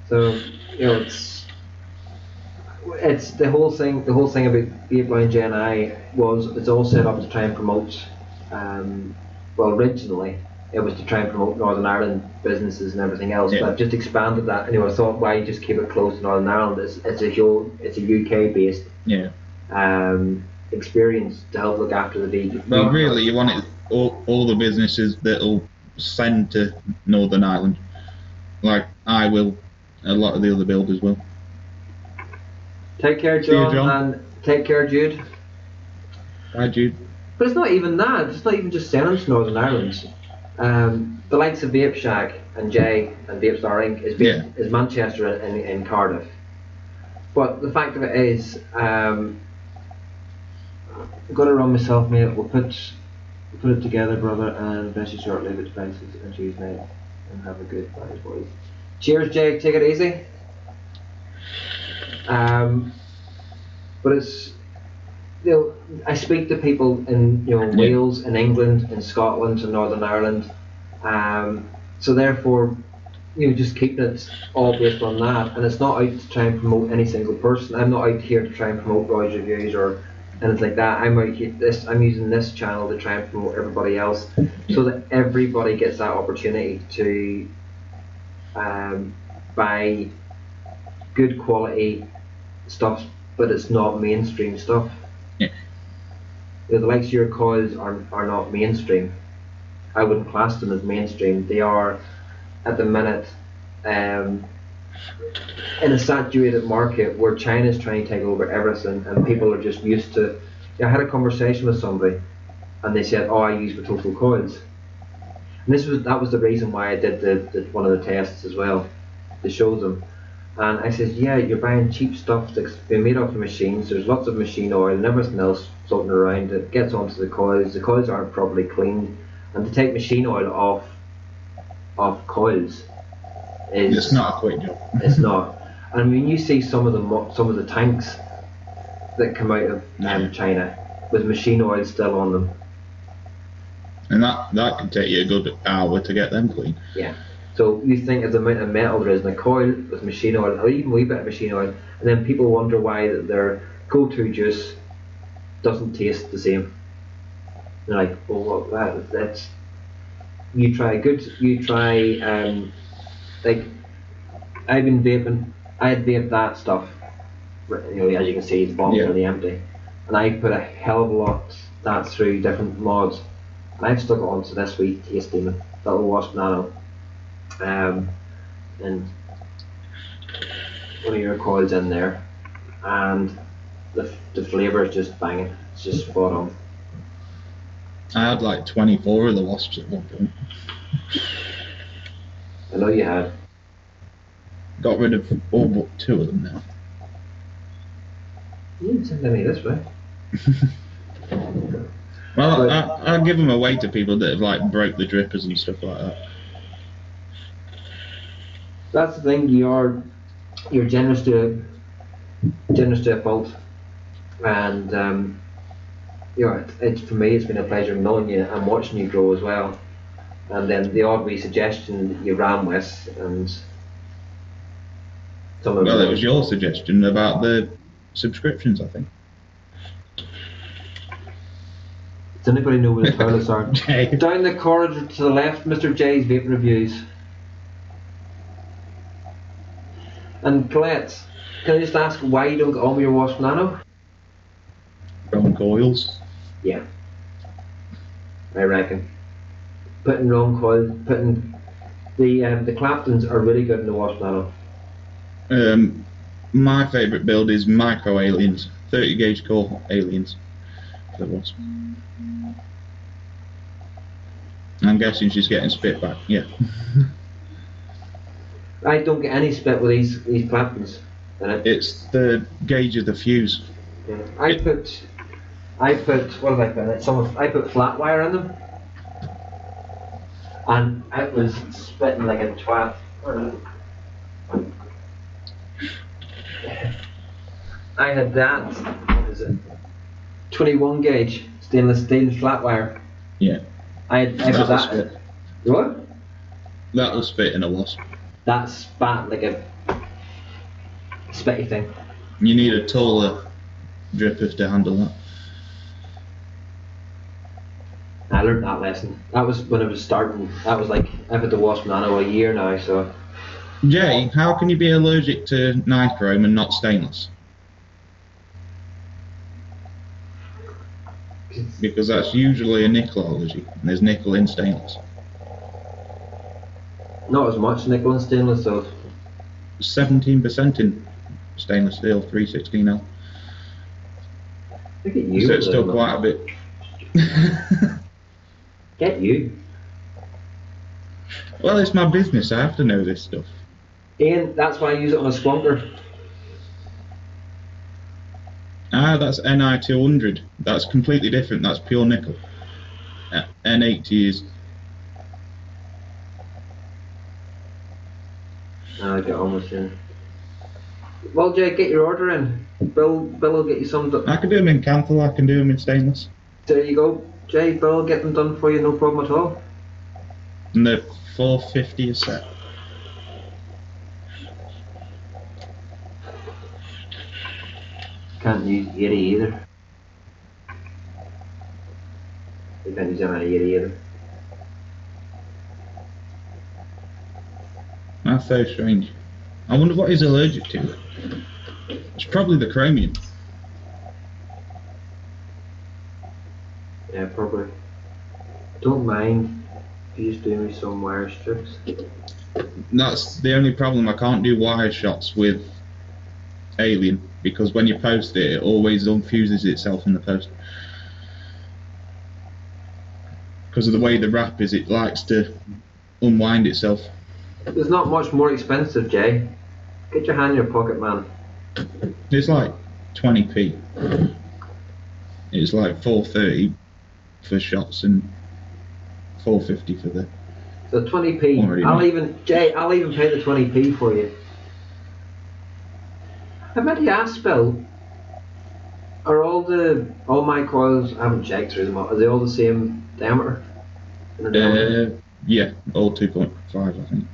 So it's the whole thing about Vape Lounge NI it's all set up to try and promote. Well, originally it was to try and promote Northern Ireland businesses and everything else. Yeah. But I've just expanded that. Anyway, I thought, why just keep it close to Northern Ireland? It's a UK based Yeah. experience to help look after the vegan. Well, really, you want it all the businesses that'll send to Northern Ireland, like I will, a lot of the other builders will. Take care, See you, John, John. and take care, Jude. Bye, Jude. But it's not even that. It's not even just selling to Northern Ireland. The likes of Vape Shack and Jay and Vape Star Inc. is Manchester and Cardiff. But the fact of it is, I've got to run myself, mate. We'll put it together, brother, and bless you shortly with Spencer and cheese, mate. And have a good night, boys. Cheers, Jay. Take it easy. But it's, I speak to people in Wales, in England, in Scotland, in Northern Ireland. So therefore, just keeping it all based on that. And it's not out to try and promote any single person. I'm not out here to try and promote Roy's Reviews or anything like that. I'm out here. I'm using this channel to try and promote everybody else, so that everybody gets that opportunity to buy good quality stuff, but it's not mainstream stuff. Yeah. The likes of your coils are not mainstream. I wouldn't class them as mainstream. They are, at the minute, in a saturated market where China's trying to take over everything, and people are just used to. I had a conversation with somebody, and they said, "Oh, I use Batotal coils," and that was the reason why I did the one of the tests as well, to show them. And I said, yeah, you're buying cheap stuff that's been made off the machines. There's lots of machine oil and everything else floating around. It gets onto the coils. The coils aren't properly cleaned, and to take machine oil off coils is It's not a quick job. It's not. And when you see some of the tanks that come out of China with machine oil still on them, And that can take you a good hour to get them clean. yeah. So you think of the amount of metal there is in a coil with machine oil, or even a wee bit of machine oil, and then people wonder why their go-to juice doesn't taste the same. They're like, well, that's you try, like, I've been vaping. I had vaped that stuff. As you can see, the bottle's really empty, and I put a hell of a lot that through different mods, and I've stuck it onto this wee tasty little wasp nano. And one of your coils in there, and the flavour is just banging. It's just spot on. I had like 24 of the wasps at one point. I know you had. Got rid of all but 2 of them now. You didn't send any this way. Well, I give them away to people that have like broke the drippers and stuff like that. That's the thing. You're generous to a fault, and it's for me. It's been a pleasure knowing you and watching you grow as well. And then the odd wee suggestion that you ran with, and some of Well, it was your suggestion about the subscriptions, I think. Does anybody know where the toilets are? Jay. Down the corridor to the left, Mr. J's Vape Reviews. And Colette, can I just ask why you don't get on with your Wasp Nano? Wrong coils. Yeah, I reckon. Putting wrong coil, putting the Claptons are really good in the Wasp Nano. My favourite build is Micro Aliens, 30 gauge core Aliens. That was. I'm guessing she's getting spit back. Yeah. I don't get any split with these Claptons in it. It's the gauge of the fuse. Yeah. I put what did I put in it? I put flat wire in them, and it was spitting like a twat. I had that. What is it? 21 gauge stainless steel flat wire. Yeah. I put That'll that. spit. What? That'll spit in a wasp. That spat like a spitty thing. You need a taller dripper to handle that. I learned that lesson. That was when I was starting. That was like, I've had the wasp nano a year now, so. Jay, how can you be allergic to nichrome and not stainless? Because that's usually a nickel allergy, and there's nickel in stainless. Not as much nickel and stainless, so. 17% in stainless steel, 316L. Look at you. So it's still quite a bit. Get you. Well, it's my business, I have to know this stuff. Ian, that's why I use it on a squonker. Ah, that's Ni200. That's completely different, that's pure nickel. N80 is... I get on with you. Well, Jay, get your order in. Bill will get you some. I can do them in Canthal, I can do them in stainless. There you go, Jay. Bill will get them done for you, no problem at all. And they're $4.50 a set. Can't use Yeti either. You can't use any Yeti either. That's so strange. I wonder what he's allergic to. It's probably the chromium. Yeah, probably. Don't mind if you just do me some wire strips. That's the only problem. I can't do wire shots with Alien because when you post it, it always unfuses itself in the post. Because of the way the wrap is, it likes to unwind itself. It's not much more expensive, Jay. Get your hand in your pocket, man. It's like 20p. It's like 4.30 for shots and 4.50 for the. So 20p. I'll even pay the 20p for you. I meant to ask, Bill. Are all my coils? I haven't checked through them. Are they all the same diameter? Yeah, all 2.5, I think.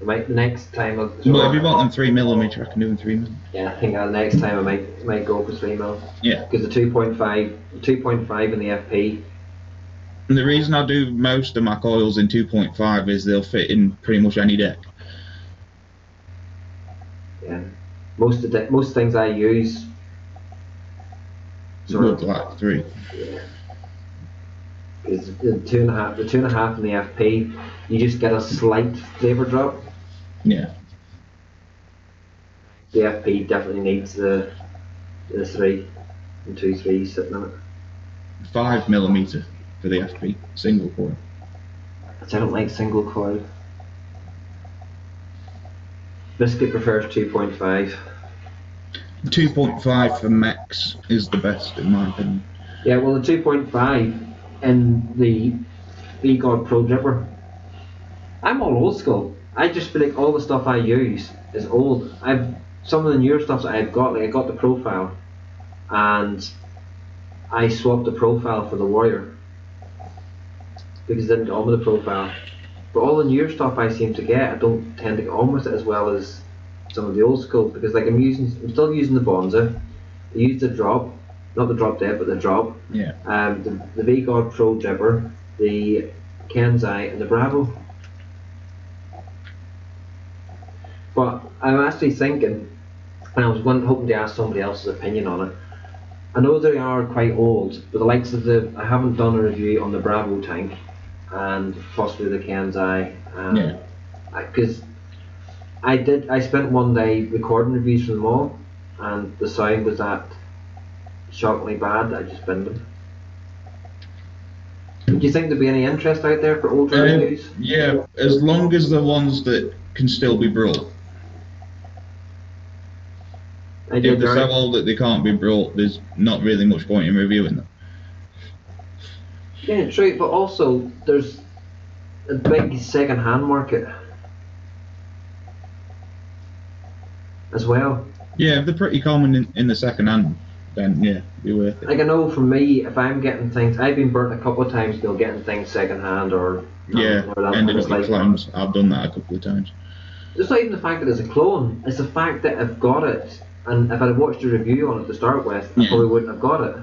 The next time. Well, if you want them 3mm, I can do them 3mm. Yeah, I think next time I might go for 3mm. Yeah. Because the 2.5 in the FP. And the reason I do most of my coils in 2.5 is they'll fit in pretty much any deck. Yeah. Most things I use. Would like 3. Yeah. Because the 2.5 in the FP, you just get a slight flavour drop. Yeah. The FP definitely needs the 3 and 2 3s sitting in it. 5mm for the FP, single coil. I don't like single coil. Biscuit prefers 2.5. 2.5 for mechs is the best in my opinion. Yeah, well the 2.5 in the V-God Pro Dripper, I'm all old school. I just feel like all the stuff I use is old. Some of the newer stuff that I've got, like I got the profile and I swapped the profile for the Warrior because I didn't get on with the profile. But all the newer stuff I seem to get, I don't tend to get on with it as well as some of the old school, because like I'm still using the Bonza. I use the drop, not the drop dead, but the drop. Yeah. The V-God Pro Dripper, the Kenzai, and the Bravo. But I'm actually thinking, and I was hoping to ask somebody else's opinion on it. I know they are quite old, but the likes of I haven't done a review on the Bravo tank and possibly the Kenzai. Yeah. Because I spent one day recording reviews from them all, and the sound was that shockingly bad that I just binned them. Do you think there'd be any interest out there for older reviews? Yeah, as long as the ones that can still be brought. If they're so old that they can't be brought, there's not really much point in reviewing them. Yeah, true, but also there's a big second-hand market as well. Yeah, if they're pretty common in the second hand, then yeah, be worth it. Like I know for me, if I'm getting things, I've been burnt a couple of times, getting things second hand or ended up with clones. I've done that a couple of times. It's not even the fact that it's a clone; it's the fact that I've got it and if I'd have watched a review on it to start with, I Yeah. probably wouldn't have got it.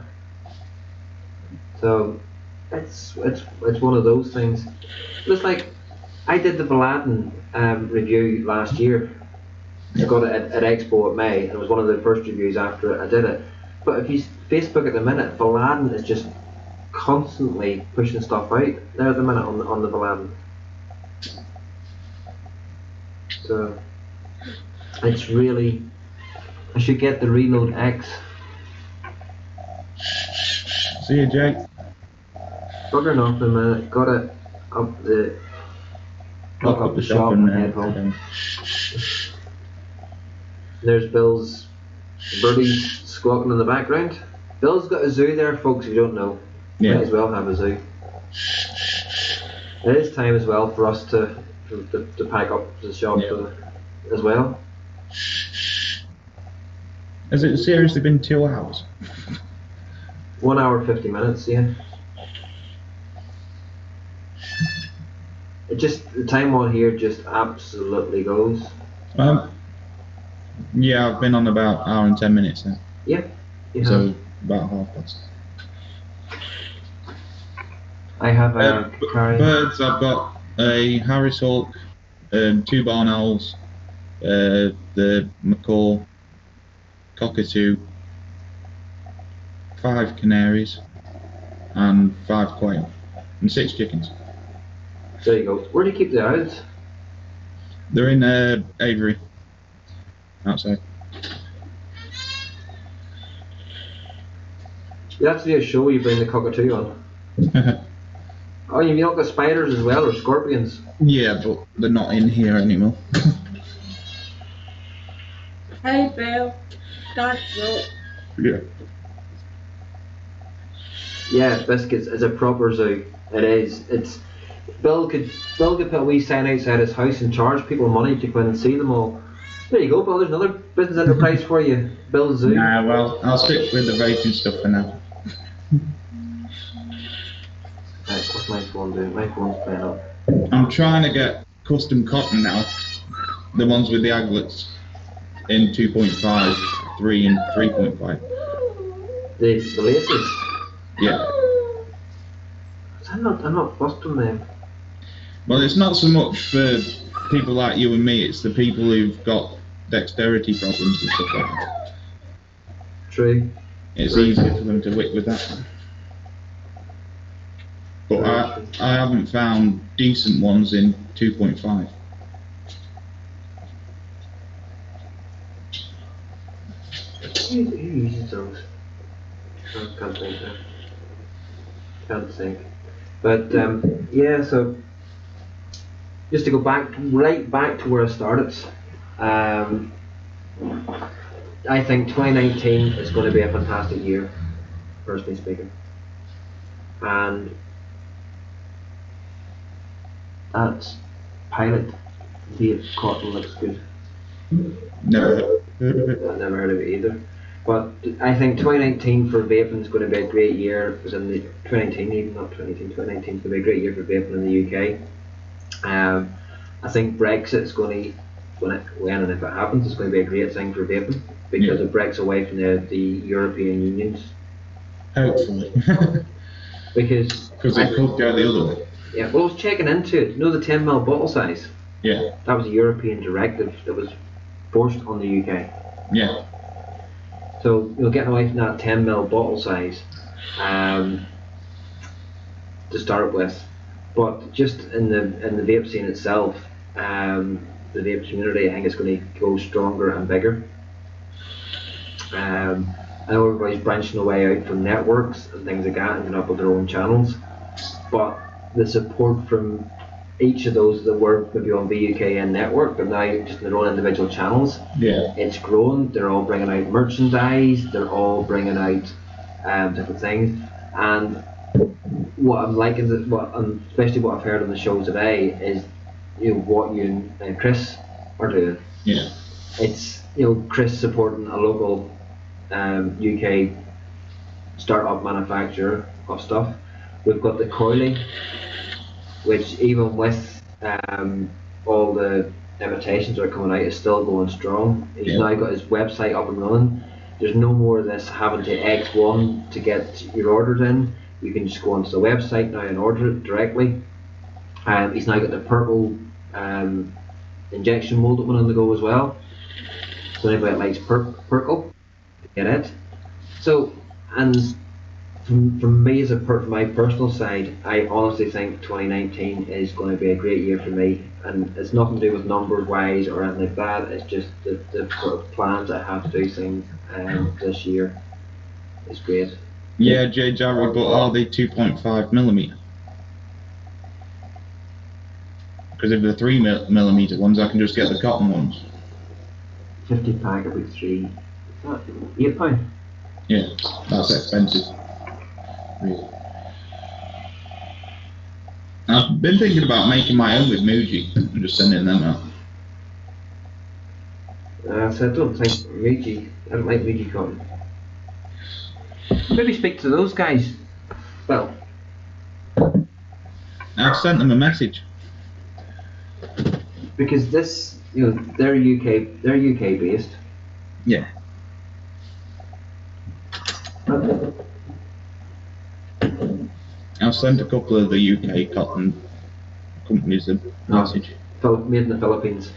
So it's one of those things. It's like I did the Aladdin review last year. I got it at Expo at May, and it was one of the first reviews after I did it. But if you Facebook at the minute, Aladdin is just constantly pushing stuff out there at the minute on the Aladdin. So it's really, I should get the Reload X. See you, Jake. Bugger enough in a minute. Got it up the up the shop and head home. There's Bill's birdies squawking in the background. Bill's got a zoo there, folks, if you don't know. Yeah. Might as well have a zoo. It is time as well for us to pack up the shop as well. Has it seriously been 2 hours? 1 hour 50 minutes, yeah. It just, the time on here just absolutely goes. Yeah, I've been on about 1 hour and 10 minutes now. Yeah. So about half past. I have birds. I've got a Harris Hawk, 2 barn owls, the macaw, cockatoo, 5 canaries, and 5 quail, and 6 chickens. There you go. Where do you keep the owls? They're in Avery, outside. You have to do a show where you bring the cockatoo on. Oh, you've not got spiders as well, or scorpions? Yeah, but they're not in here anymore. Hey Bill, that's it. Yeah. Yeah, Biscuits is a proper zoo. It is. It's Bill could put a wee sign outside his house and charge people money to go in and see them all. There you go, Bill. There's another business enterprise for you, Bill's Zoo. Nah, well, I'll stick with the vaping stuff for now. Right, what's my phone doing? My phone's playing up. I'm trying to get custom cotton now, the ones with the aglets in 2.5, 3 and 3.5. The laces. Yeah. I'm not fussed on them. Well, it's not so much for people like you and me, it's the people who've got dexterity problems and stuff like that. True. It's easier for them to whip with that. But I haven't found decent ones in 2.5. Who uses those? I can't think now. Can't think. But yeah, so just to go right back to where I started, I think 2019 is going to be a fantastic year, personally speaking. And that pilot Vape cotton looks good. Never heard of it. I've never heard of it either. But I think 2019 for vaping is going to be a great year. It was in the 2019, even not 2019, 2019 is going to be a great year for vaping in the UK. I think Brexit is going to, when and if it happens, it's going to be a great thing for vaping because it breaks away from the European Unions. Hopefully. Because it could go the other way. Yeah, well, I was checking into it. You know the 10ml bottle size? Yeah. That was a European directive that was forced on the UK. Yeah. So you're getting away from that 10ml bottle size to start with, but just in the vape scene itself, the vape community, I think it's going to go stronger and bigger. I know everybody's branching away out from networks and things like that and coming up with their own channels, but the support from each of those that were maybe on VUKN network, but now just in their own individual channels, it's grown. They're all bringing out merchandise. They're all bringing out different things. And what I'm liking, especially what I've heard on the show today, is what you and Chris are doing. Yeah. It's Chris supporting a local UK startup manufacturer of stuff. We've got the coiling, which even with all the imitations are coming out is still going strong. He's Yeah. now got his website up and running. There's no more of this having to X1 to get your orders in. You can just go onto the website now and order it directly. He's now got the purple injection mold one on the go as well. So anybody that likes purple, get it. So, and from me as from my personal side, I honestly think 2019 is going to be a great year for me, and it's nothing to do with numbers wise or anything like that. It's just the sort of plans I have to do things this year is great. Yeah, J. Jarrett, but are they 2.5mm? Because if they're 3mm ones, I can just get the cotton ones. 50 pack about £3. £8. Yeah, that's expensive. Really. I've been thinking about making my own with Muji and just sending them out. So I don't think Muji, I don't like Muji cotton. Maybe speak to those guys. Well, I've sent them a message. because this, they're UK based. Yeah. I've sent a couple of the UK cotton companies a message. Made in the Philippines.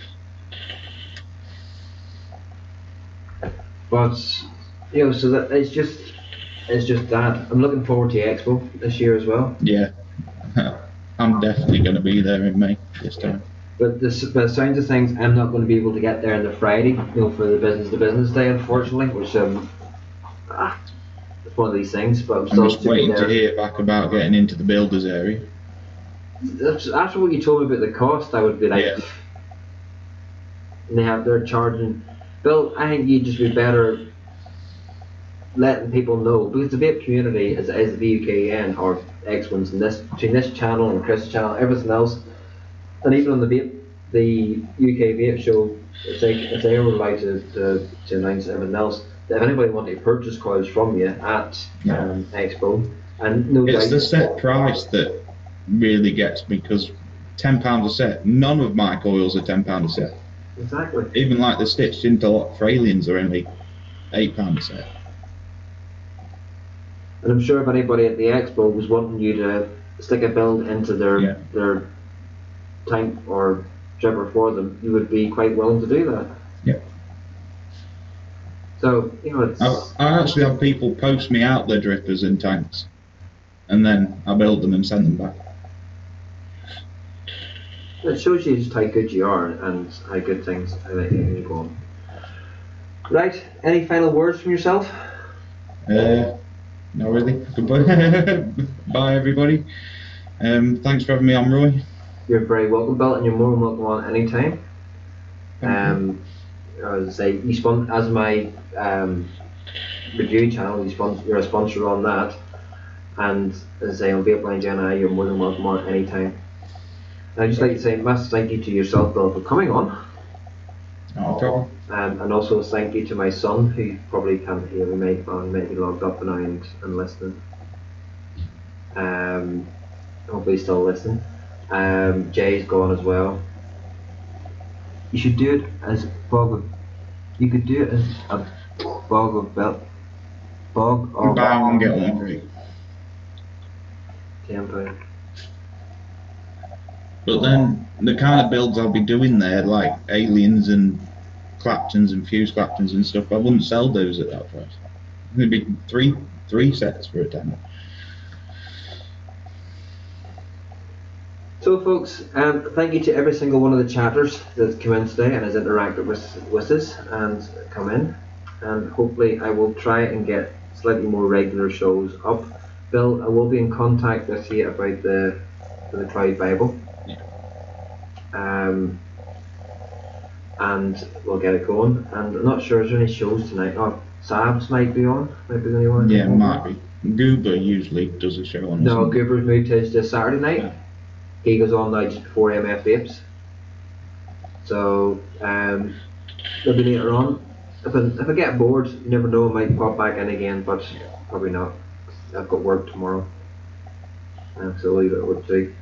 But so that it's just that. I'm looking forward to Expo this year as well. Yeah. I'm definitely going to be there in May this time. But by the sounds of things, I'm not going to be able to get there on the Friday, for the business day, unfortunately, which it's one of these things. But I'm still just waiting to hear back about getting into the builders area. After what you told me about the cost, I would be like, Yeah. and they're charging. Bill, I think you'd just be better letting people know, because the vape community is the VUKN or X ones in this, between this channel and Chris' channel, everything else, and even on the UK Vape show, if they were allowed to announce everything else, that if anybody wanted to purchase coils from you at Expo, and no doubt It's the set price that really gets me, because £10 a set, none of my coils are £10 a set. exactly. Even like the stitched interlock for aliens are only £8 a set. And I'm sure if anybody at the Expo was wanting you to stick a build into their tank or dripper for them, you would be quite willing to do that. Yeah. So, it's... I actually have people post me out their drippers and tanks, and then I build them and send them back. It shows you just how good you are and how good things you go on. Right, any final words from yourself? Not really. Goodbye. Bye, everybody. Thanks for having me on, Roy. You're very welcome, Bill, and you're more than welcome on any time. As I say, you as my review channel, you're a sponsor on that, and as I say, on Vape Line Gen, you're more than welcome on any time. And I'd just like to say a massive thank you to yourself, Bill, for coming on. No problem. And also thank you to my son, who probably can't hear me, might be logged up now and listening. Hopefully he's still listening. Jay's gone as well. You should do it as you could do it as a bog of Buy one, get one free. £10. But then the kind of builds I'll be doing there, like aliens and Claptons and fuse Claptons and stuff, I wouldn't sell those at that price. It'd be three sets for a tenner. So folks, thank you to every single one of the chatters that's come in today and has interacted with us and come in, and hopefully I will try and get slightly more regular shows up. Bill, I will be in contact with you about the Cloud Bible. And we'll get it going. And I'm not sure, is there any shows tonight? Oh, Sabs might be on. Might be the only one. Yeah, might be. Goober usually does a show on. No, Goober's moved his to Saturday night. Yeah. He goes on now just before MF Vapes. So maybe later on. If I get bored, you never know, I might pop back in again, but probably not. I've got work tomorrow. So I'll leave it with 2.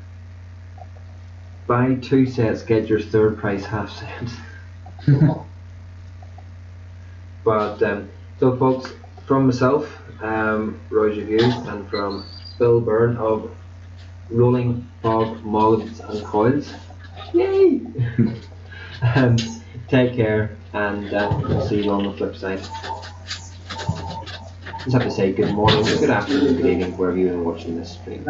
buy 2 sets, get your third price half set. But so folks, from myself, Roy's Reviews, and from Bill Byrne of Rolling Fog Mugs and Coils, yay! Take care, and we'll see you on the flip side. Just have to say good morning, good afternoon, good evening, wherever you are watching this stream.